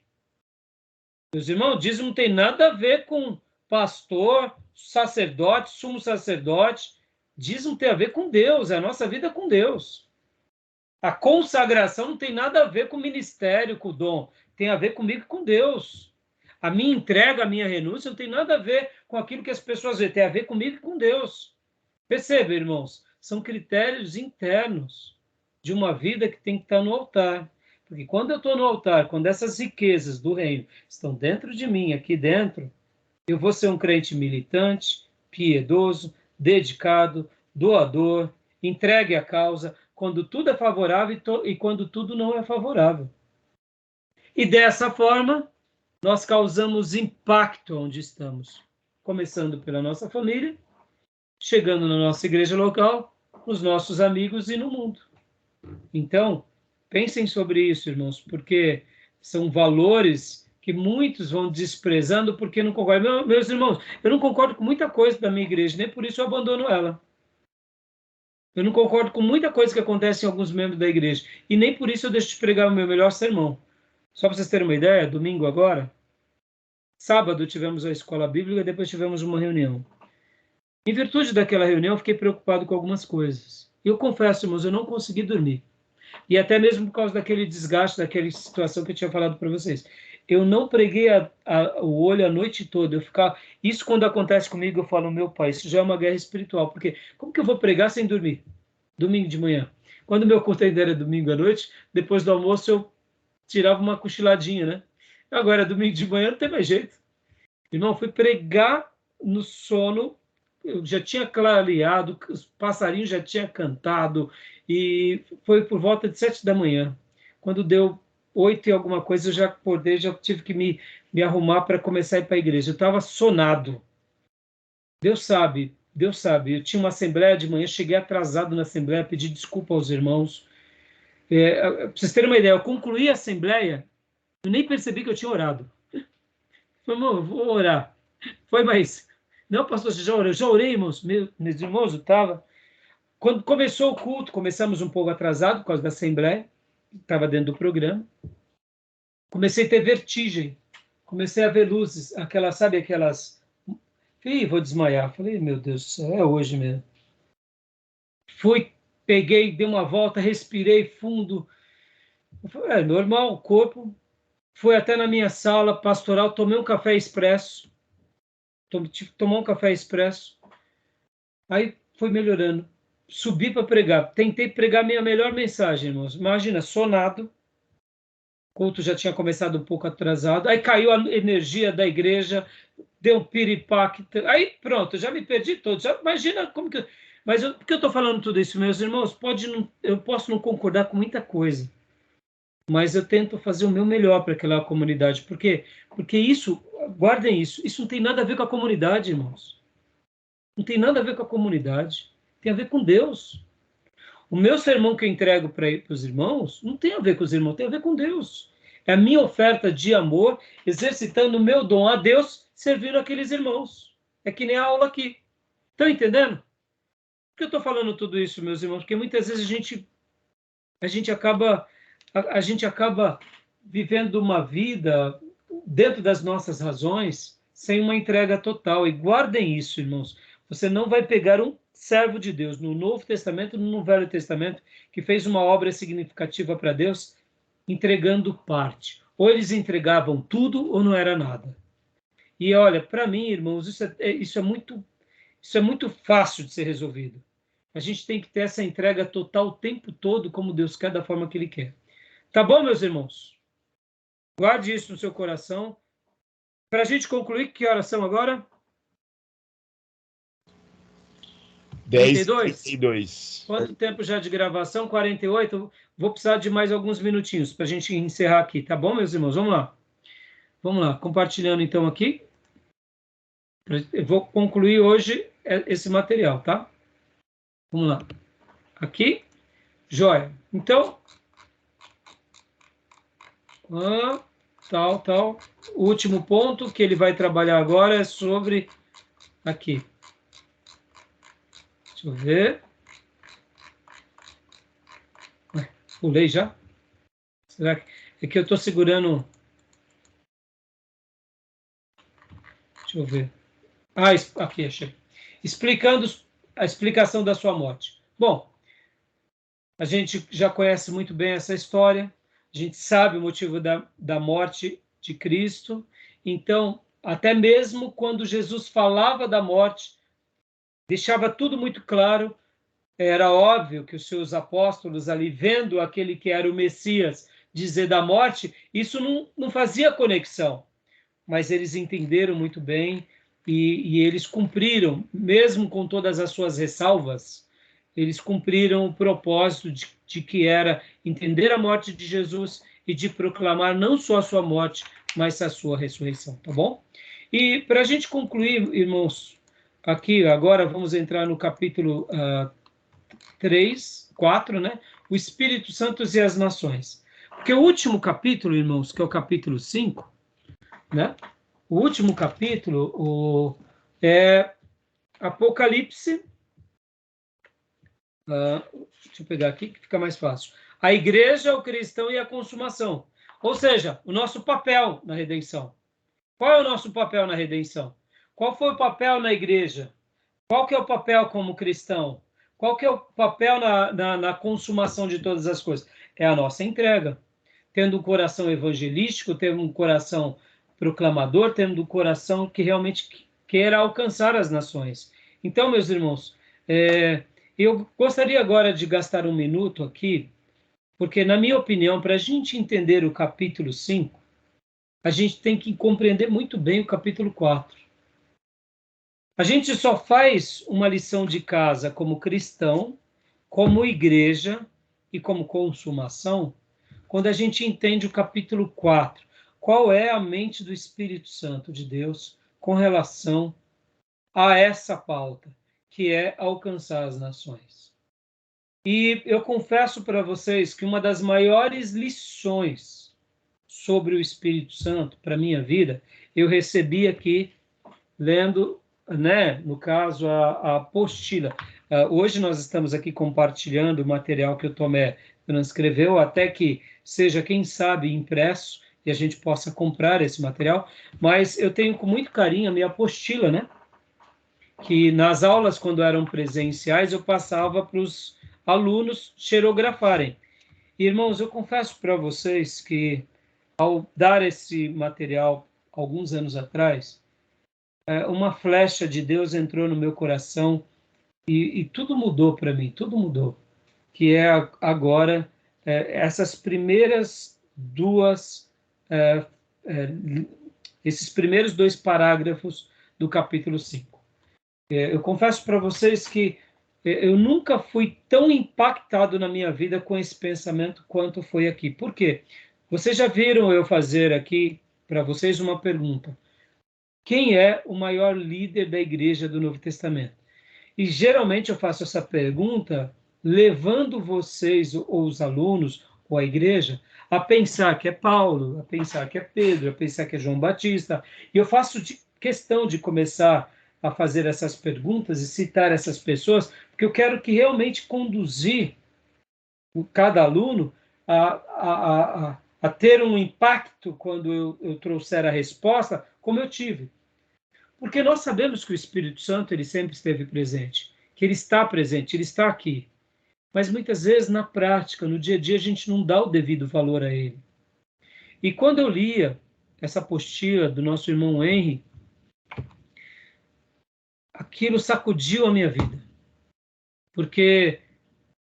Meus irmãos, dízimo não tem nada a ver com pastor, sacerdote, sumo sacerdote. Dízimo tem a ver com Deus, é a nossa vida com Deus. A consagração não tem nada a ver com o ministério, com o dom. Tem a ver comigo e com Deus. A minha entrega, a minha renúncia não tem nada a ver com aquilo que as pessoas veem. Tem a ver comigo e com Deus. Perceba, irmãos, são critérios internos de uma vida que tem que estar no altar. Porque quando eu estou no altar, quando essas riquezas do reino estão dentro de mim, aqui dentro, Eu vou ser um crente militante, piedoso, dedicado, doador, entregue à causa, quando tudo é favorável e quando tudo não é favorável. E dessa forma, nós causamos impacto onde estamos, começando pela nossa família, chegando na nossa igreja local, nos nossos amigos e no mundo. Então, pensem sobre isso, irmãos, porque são valores que muitos vão desprezando porque não concordam. Meus irmãos, eu não concordo com muita coisa da minha igreja, nem por isso eu abandono ela. Eu não concordo com muita coisa que acontece em alguns membros da igreja, e nem por isso eu deixo de pregar o meu melhor sermão. Só para vocês terem uma ideia, domingo agora, sábado tivemos a escola bíblica, depois tivemos uma reunião. Em virtude daquela reunião, eu fiquei preocupado com algumas coisas. Eu confesso, irmãos, eu não consegui dormir. E até mesmo por causa daquele desgaste, daquela situação que eu tinha falado para vocês. Eu não preguei o olho a noite toda. Isso quando acontece comigo, eu falo, meu pai, isso já é uma guerra espiritual. Porque como que eu vou pregar sem dormir? Domingo de manhã. Quando meu culto ainda era domingo à noite, depois do almoço eu tirava uma cochiladinha, né? Agora, domingo de manhã, não tem mais jeito. Irmão, fui pregar no sono, eu já tinha clareado, os passarinhos já tinham cantado, e foi por volta de 7 da manhã. Quando deu 8 e alguma coisa, eu já acordei, já tive que me arrumar para começar a ir para a igreja. Eu estava sonado. Deus sabe. Eu tinha uma assembleia de manhã, cheguei atrasado na assembleia, pedi desculpa aos irmãos. Para vocês terem uma ideia, eu concluí a assembleia, eu nem percebi que eu tinha orado. Falei, irmão, eu vou orar. Foi, mas... Não, pastor, você já orou? Eu já orei, irmãos. Meus irmãos, eu estava... Quando começou o culto, começamos um pouco atrasado, por causa da assembleia, estava dentro do programa. Comecei a ter vertigem. Comecei a ver luzes, sabe aquelas... Ih, vou desmaiar. Falei, meu Deus do céu, é hoje mesmo. Fui, peguei, dei uma volta, respirei fundo. Falei, é normal, o corpo... Fui até na minha sala pastoral, tomei um café expresso. Tive que tomar um café expresso. Aí foi melhorando. Subi para pregar. Tentei pregar minha melhor mensagem, irmãos. Imagina, sonado. O culto já tinha começado um pouco atrasado. Aí caiu a energia da igreja. Deu um piripaque. Aí pronto, já me perdi todo. Já, imagina como que... Mas por que eu estou falando tudo isso, meus irmãos? Eu posso não concordar com muita coisa. Mas eu tento fazer o meu melhor para aquela comunidade. Por quê? Porque isso, guardem isso não tem nada a ver com a comunidade, irmãos. Não tem nada a ver com a comunidade. Tem a ver com Deus. O meu sermão que eu entrego para os irmãos não tem a ver com os irmãos, tem a ver com Deus. É a minha oferta de amor, exercitando o meu dom a Deus, servindo aqueles irmãos. É que nem a aula aqui. Estão entendendo? Por que eu estou falando tudo isso, meus irmãos? Porque muitas vezes a gente acaba vivendo uma vida dentro das nossas razões sem uma entrega total. E guardem isso, irmãos. Você não vai pegar um servo de Deus no Novo Testamento, no Velho Testamento, que fez uma obra significativa para Deus, entregando parte. Ou eles entregavam tudo ou não era nada. E olha, para mim, irmãos, isso é muito fácil de ser resolvido. A gente tem que ter essa entrega total o tempo todo, como Deus quer, da forma que Ele quer. Tá bom, meus irmãos? Guarde isso no seu coração. Para a gente concluir, que horas são agora? 10h32. Quanto tempo já de gravação? 48. Vou precisar de mais alguns minutinhos para a gente encerrar aqui. Tá bom, meus irmãos? Vamos lá. Vamos lá. Compartilhando, então, aqui. Eu vou concluir hoje esse material, tá? Vamos lá. Aqui. Joia. Então... tal. O último ponto que ele vai trabalhar agora é sobre aqui. Deixa eu ver. Pulei já? Será que é que eu estou segurando? Deixa eu ver. Aqui, achei. Explicando a explicação da sua morte. Bom, a gente já conhece muito bem essa história. A gente sabe o motivo da morte de Cristo. Então, até mesmo quando Jesus falava da morte, deixava tudo muito claro. Era óbvio que os seus apóstolos ali, vendo aquele que era o Messias dizer da morte, isso não fazia conexão. Mas eles entenderam muito bem e eles cumpriram, mesmo com todas as suas ressalvas, eles cumpriram o propósito de que era entender a morte de Jesus e de proclamar não só a sua morte, mas a sua ressurreição, tá bom? E para a gente concluir, irmãos, aqui agora vamos entrar no capítulo 4, né? O Espírito Santo e as Nações. Porque o último capítulo, irmãos, que é o capítulo 5, né? O último capítulo é Apocalipse. Deixa eu pegar aqui que fica mais fácil. A igreja, o cristão e a consumação. Ou seja, o nosso papel na redenção. Qual é o nosso papel na redenção? Qual foi o papel na igreja? Qual que é o papel como cristão? Qual que é o papel na consumação de todas as coisas? É a nossa entrega. Tendo um coração evangelístico, tendo um coração proclamador, tendo um coração que realmente queira alcançar as nações. Então, meus irmãos, eu gostaria agora de gastar um minuto aqui, porque, na minha opinião, para a gente entender o capítulo 5, a gente tem que compreender muito bem o capítulo 4. A gente só faz uma lição de casa como cristão, como igreja e como consumação, quando a gente entende o capítulo 4. Qual é a mente do Espírito Santo de Deus com relação a essa pauta, que é alcançar as nações. E eu confesso para vocês que uma das maiores lições sobre o Espírito Santo para a minha vida, eu recebi aqui lendo, né, no caso, a apostila. Hoje nós estamos aqui compartilhando o material que o Tomé transcreveu, até que seja, quem sabe, impresso, e a gente possa comprar esse material, mas eu tenho com muito carinho a minha apostila, né? Que nas aulas, quando eram presenciais, eu passava para os alunos xerografarem. E, irmãos, eu confesso para vocês que, ao dar esse material alguns anos atrás, uma flecha de Deus entrou no meu coração e tudo mudou para mim, tudo mudou. Que é agora essas primeiras esses primeiros 2 parágrafos do capítulo 5. Eu confesso para vocês que eu nunca fui tão impactado na minha vida com esse pensamento quanto foi aqui. Por quê? Vocês já viram eu fazer aqui para vocês uma pergunta. Quem é o maior líder da igreja do Novo Testamento? E geralmente eu faço essa pergunta levando vocês, ou os alunos, ou a igreja, a pensar que é Paulo, a pensar que é Pedro, a pensar que é João Batista. E eu faço questão de começar a fazer essas perguntas e citar essas pessoas, porque eu quero que realmente conduzir cada aluno a ter um impacto quando eu trouxer a resposta, como eu tive. Porque nós sabemos que o Espírito Santo ele sempre esteve presente, que ele está presente, ele está aqui. Mas muitas vezes, na prática, no dia a dia, a gente não dá o devido valor a ele. E quando eu lia essa apostila do nosso irmão Henry, aquilo sacudiu a minha vida. Porque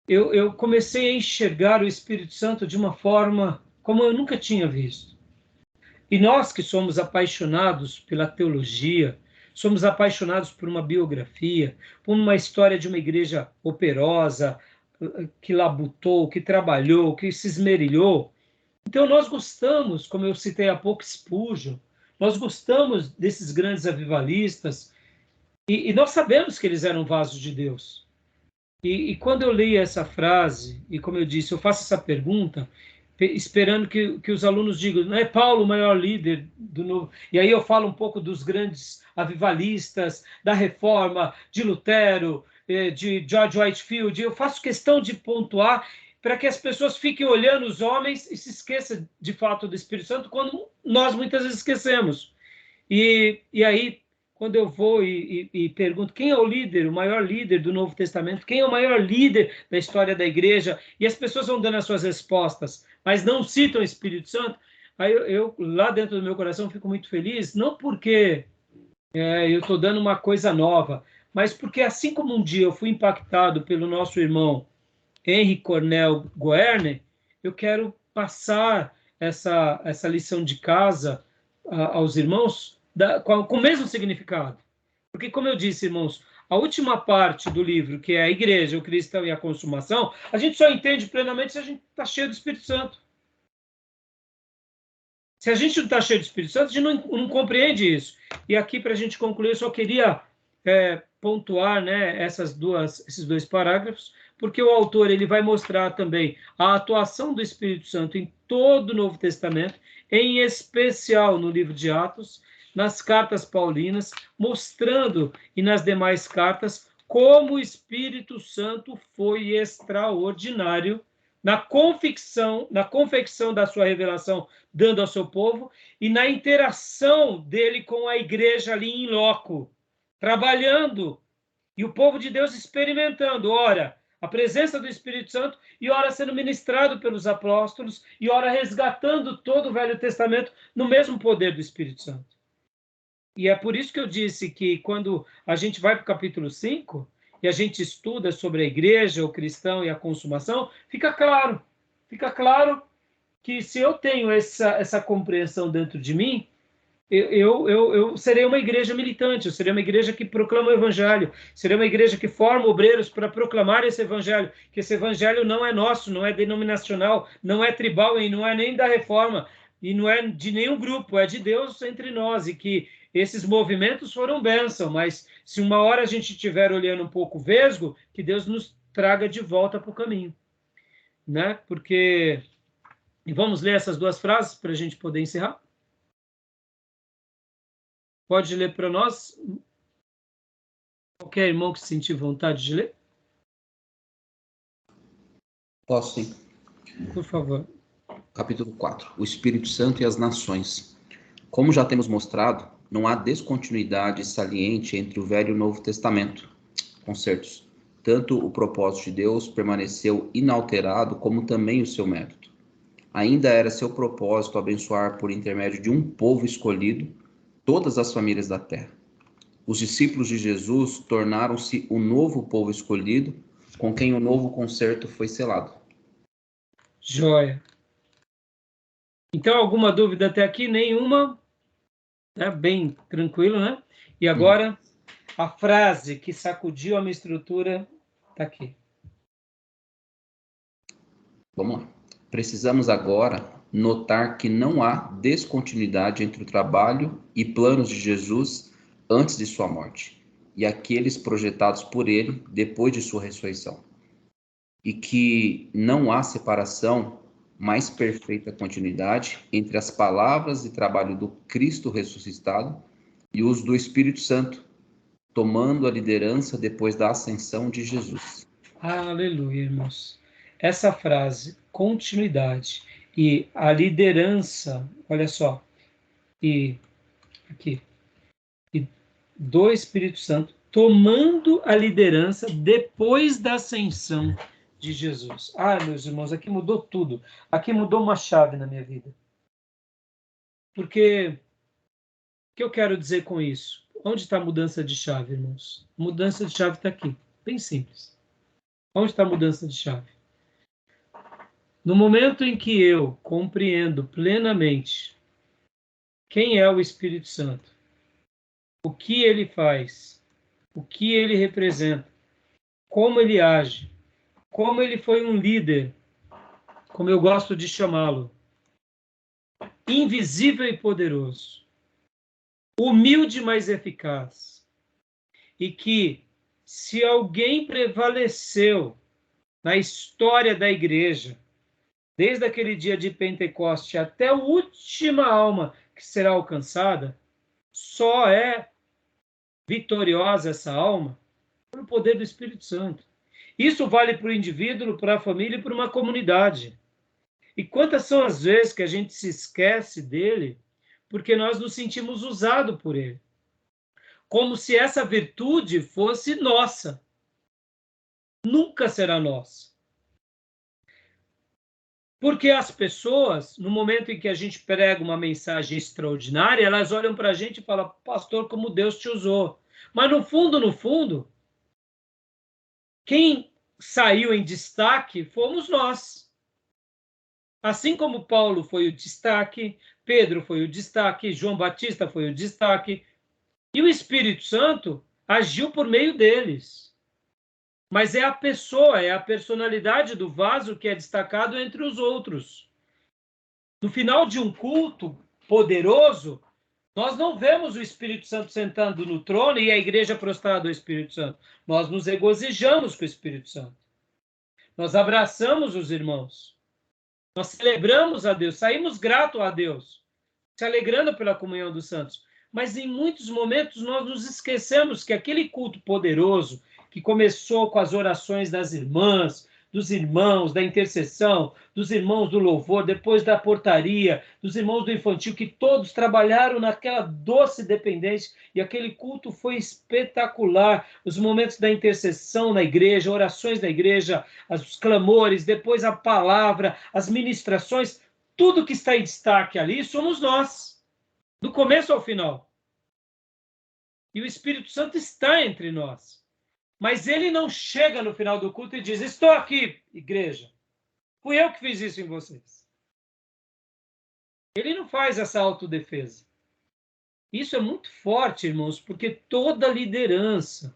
eu comecei a enxergar o Espírito Santo de uma forma como eu nunca tinha visto. E nós que somos apaixonados pela teologia, somos apaixonados por uma biografia, por uma história de uma igreja operosa, que labutou, que trabalhou, que se esmerilhou. Então nós gostamos, como eu citei há pouco, Spurgeon, nós gostamos desses grandes avivalistas, e nós sabemos que eles eram vasos de Deus. E quando eu li essa frase, e como eu disse, eu faço essa pergunta, esperando que os alunos digam, não é Paulo o maior líder do novo? E aí eu falo um pouco dos grandes avivalistas, da Reforma, de Lutero, de George Whitefield. Eu faço questão de pontuar para que as pessoas fiquem olhando os homens e se esqueçam de fato do Espírito Santo, quando nós muitas vezes esquecemos. E aí, quando eu vou e pergunto quem é o líder, o maior líder do Novo Testamento, quem é o maior líder da história da igreja, e as pessoas vão dando as suas respostas, mas não citam o Espírito Santo, aí eu lá dentro do meu coração fico muito feliz, não porque eu estou dando uma coisa nova, mas porque assim como um dia eu fui impactado pelo nosso irmão Henry Cornel Goerner, eu quero passar essa lição de casa aos irmãos, com o mesmo significado. Porque, como eu disse, irmãos, a última parte do livro, que é a igreja, o cristão e a consumação, a gente só entende plenamente se a gente está cheio do Espírito Santo. Se a gente não está cheio do Espírito Santo, a gente não compreende isso. E aqui, para a gente concluir, eu só queria pontuar, né, esses dois parágrafos, porque o autor ele vai mostrar também a atuação do Espírito Santo em todo o Novo Testamento, em especial no livro de Atos, nas cartas paulinas, mostrando, e nas demais cartas, como o Espírito Santo foi extraordinário na confecção da sua revelação, dando ao seu povo, e na interação dele com a igreja ali em loco, trabalhando, e o povo de Deus experimentando, ora, a presença do Espírito Santo, e ora sendo ministrado pelos apóstolos, e ora resgatando todo o Velho Testamento no mesmo poder do Espírito Santo. E é por isso que eu disse que quando a gente vai para o capítulo 5, e a gente estuda sobre a igreja, o cristão e a consumação, fica claro que se eu tenho essa compreensão dentro de mim, eu serei uma igreja militante, eu serei uma igreja que proclama o evangelho, serei uma igreja que forma obreiros para proclamar esse evangelho, que esse evangelho não é nosso, não é denominacional, não é tribal e não é nem da reforma, e não é de nenhum grupo, é de Deus entre nós, e que esses movimentos foram bênção, mas se uma hora a gente estiver olhando um pouco vesgo, que Deus nos traga de volta para o caminho, né? Porque... E vamos ler essas duas frases para a gente poder encerrar? Pode ler para nós? Qualquer irmão que sentir vontade de ler? Posso, sim. Por favor. Capítulo 4. O Espírito Santo e as Nações. Como já temos mostrado, não há descontinuidade saliente entre o Velho e o Novo Testamento. Concertos. Tanto o propósito de Deus permaneceu inalterado, como também o seu mérito. Ainda era seu propósito abençoar por intermédio de um povo escolhido todas as famílias da terra. Os discípulos de Jesus tornaram-se o novo povo escolhido, com quem o novo concerto foi selado. Joia. Então, alguma dúvida até aqui? Nenhuma? É bem tranquilo, né? E agora, a frase que sacudiu a minha estrutura está aqui. Vamos lá. Precisamos agora notar que não há descontinuidade entre o trabalho e planos de Jesus antes de sua morte e aqueles projetados por ele depois de sua ressurreição. E que não há separação, mais perfeita continuidade entre as palavras e trabalho do Cristo ressuscitado e os do Espírito Santo, tomando a liderança depois da ascensão de Jesus. Aleluia, irmãos. Essa frase, continuidade e a liderança, olha só, e aqui, e do Espírito Santo, tomando a liderança depois da ascensão de Jesus. Ah, meus irmãos, aqui mudou tudo. Aqui mudou uma chave na minha vida. Porque, o que eu quero dizer com isso? Onde está a mudança de chave, irmãos? A mudança de chave está aqui, bem simples. Onde está a mudança de chave? No momento em que eu compreendo plenamente quem é o Espírito Santo, o que ele faz, o que ele representa, como ele age, como ele foi um líder, como eu gosto de chamá-lo, invisível e poderoso, humilde, mas eficaz, e que, se alguém prevaleceu na história da igreja, desde aquele dia de Pentecoste até a última alma que será alcançada, só é vitoriosa essa alma pelo poder do Espírito Santo. Isso vale para o indivíduo, para a família e para uma comunidade. E quantas são as vezes que a gente se esquece dele porque nós nos sentimos usados por ele? Como se essa virtude fosse nossa. Nunca será nossa. Porque as pessoas, no momento em que a gente prega uma mensagem extraordinária, elas olham para a gente e falam, pastor, como Deus te usou. Mas no fundo, quem saiu em destaque fomos nós. Assim como Paulo foi o destaque, Pedro foi o destaque, João Batista foi o destaque, e o Espírito Santo agiu por meio deles. Mas é a pessoa, é a personalidade do vaso que é destacado entre os outros. No final de um culto poderoso, nós não vemos o Espírito Santo sentando no trono e a igreja prostrada ao Espírito Santo. Nós nos regozijamos com o Espírito Santo. Nós abraçamos os irmãos. Nós celebramos a Deus, saímos gratos a Deus, se alegrando pela comunhão dos santos. Mas em muitos momentos nós nos esquecemos que aquele culto poderoso que começou com as orações das irmãs, dos irmãos da intercessão, dos irmãos do louvor, depois da portaria, dos irmãos do infantil, que todos trabalharam naquela doce dependência, e aquele culto foi espetacular. Os momentos da intercessão na igreja, orações da igreja, os clamores, depois a palavra, as ministrações, tudo que está em destaque ali somos nós, do começo ao final. E o Espírito Santo está entre nós. Mas ele não chega no final do culto e diz: estou aqui, igreja. Fui eu que fiz isso em vocês. Ele não faz essa autodefesa. Isso é muito forte, irmãos, porque toda liderança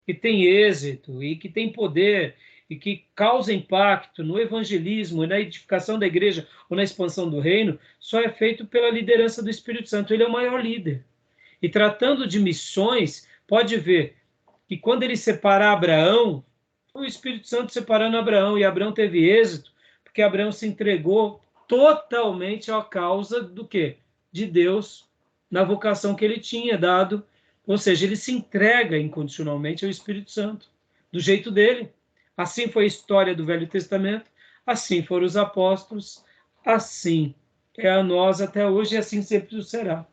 que tem êxito e que tem poder e que causa impacto no evangelismo e na edificação da igreja ou na expansão do reino, só é feito pela liderança do Espírito Santo. Ele é o maior líder. E tratando de missões, pode ver que quando ele separa Abraão, foi o Espírito Santo separando Abraão, e Abraão teve êxito, porque Abraão se entregou totalmente à causa do quê? De Deus, na vocação que ele tinha dado. Ou seja, ele se entrega incondicionalmente ao Espírito Santo, do jeito dele. Assim foi a história do Velho Testamento, assim foram os apóstolos, assim é a nós até hoje, e assim sempre será.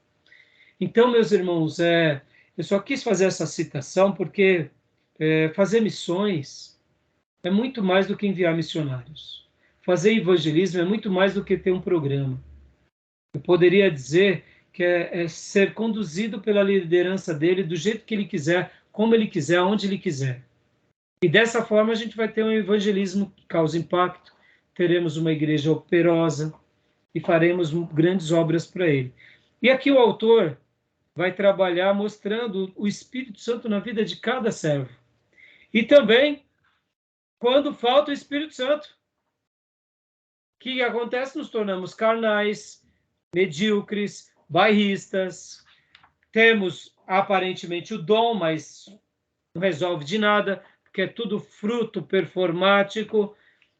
Então, meus irmãos, eu só quis fazer essa citação porque fazer missões é muito mais do que enviar missionários. Fazer evangelismo é muito mais do que ter um programa. Eu poderia dizer que é ser conduzido pela liderança dele do jeito que ele quiser, como ele quiser, onde ele quiser. E dessa forma a gente vai ter um evangelismo que causa impacto, teremos uma igreja operosa e faremos grandes obras para ele. E aqui o autor vai trabalhar mostrando o Espírito Santo na vida de cada servo. E também, quando falta o Espírito Santo, o que acontece? Nos tornamos carnais, medíocres, bairristas, temos aparentemente o dom, mas não resolve de nada, porque é tudo fruto performático.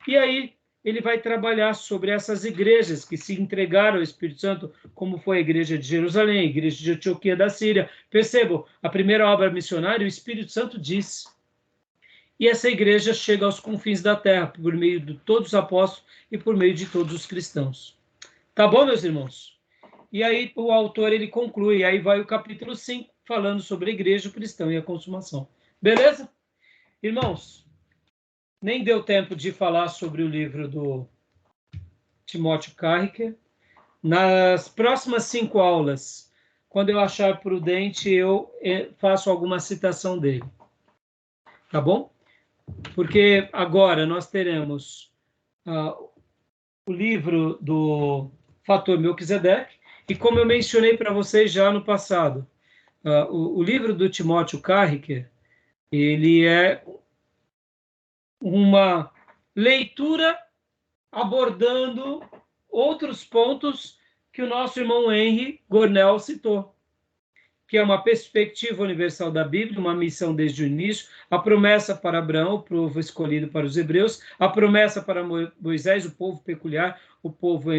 E aí ele vai trabalhar sobre essas igrejas que se entregaram ao Espírito Santo, como foi a igreja de Jerusalém, a igreja de Antioquia da Síria. Percebam, a primeira obra missionária, o Espírito Santo diz. E essa igreja chega aos confins da terra, por meio de todos os apóstolos e por meio de todos os cristãos. Tá bom, meus irmãos? E aí o autor ele conclui, aí vai o capítulo 5, falando sobre a igreja, o cristão e a consumação. Beleza? Irmãos, nem deu tempo de falar sobre o livro do Timóteo Carricker. Nas próximas 5 aulas, quando eu achar prudente, eu faço alguma citação dele. Tá bom? Porque agora nós teremos o livro do Fator Melquisedeque, e como eu mencionei para vocês já no passado, o livro do Timóteo Carricker, ele é uma leitura abordando outros pontos que o nosso irmão Henry Gornell citou, que é uma perspectiva universal da Bíblia, uma missão desde o início, a promessa para Abraão, o povo escolhido para os hebreus, a promessa para Moisés, o povo peculiar, o povo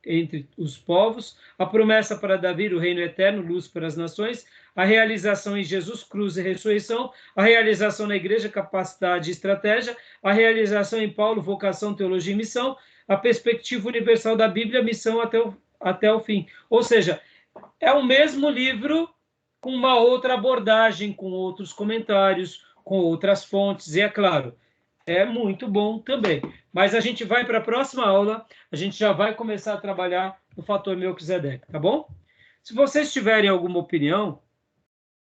entre os povos, a promessa para Davi, o reino eterno, luz para as nações, a realização em Jesus, cruz e ressurreição, a realização na igreja, capacidade e estratégia, a realização em Paulo, vocação, teologia e missão, a perspectiva universal da Bíblia, missão até o fim. Ou seja, é o mesmo livro com uma outra abordagem, com outros comentários, com outras fontes, e é claro, é muito bom também. Mas a gente vai para a próxima aula, a gente já vai começar a trabalhar no Fator Melquisedeque, tá bom? Se vocês tiverem alguma opinião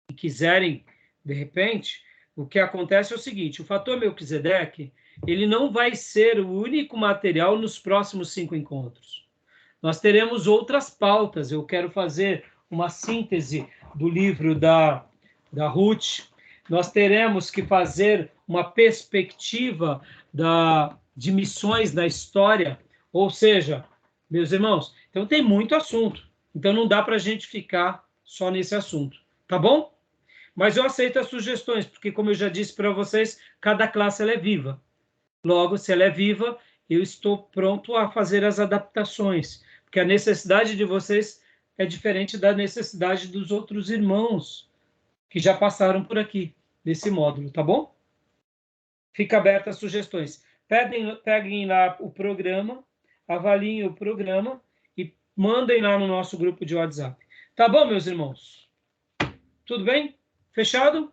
e quiserem, de repente, O que acontece é o seguinte, o fator Melquisedeque, ele não vai ser o único material nos próximos 5 encontros. Nós teremos outras pautas. Eu quero fazer uma síntese do livro da Ruth. Nós teremos que fazer uma perspectiva de missões na história. Ou seja, meus irmãos, então tem muito assunto. Então não dá para a gente ficar só nesse assunto. Tá bom? Mas eu aceito as sugestões, porque, como eu já disse para vocês, cada classe ela é viva. Logo, se ela é viva, eu estou pronto a fazer as adaptações, porque a necessidade de vocês é diferente da necessidade dos outros irmãos que já passaram por aqui, nesse módulo, tá bom? Fica aberta as sugestões. Peguem lá o programa, avaliem o programa e mandem lá no nosso grupo de WhatsApp. Tá bom, meus irmãos? Tudo bem? Fechado?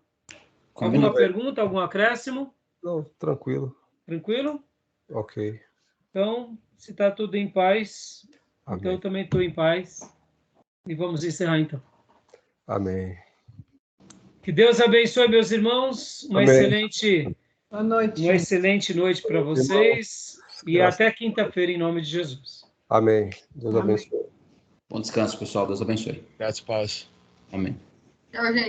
Alguma pergunta, algum acréscimo? Não, tranquilo. Tranquilo? Ok. Então, se está tudo em paz, Amém. então eu também estou em paz. E vamos encerrar, então. Amém. Que Deus abençoe, meus irmãos. Uma Amém. Boa noite. Uma excelente noite para vocês. E Graças. até quinta-feira, em nome de Jesus. Amém. Deus Amém. abençoe. Bom descanso, pessoal. Deus abençoe. Graças a paz. Amém. Tchau, gente.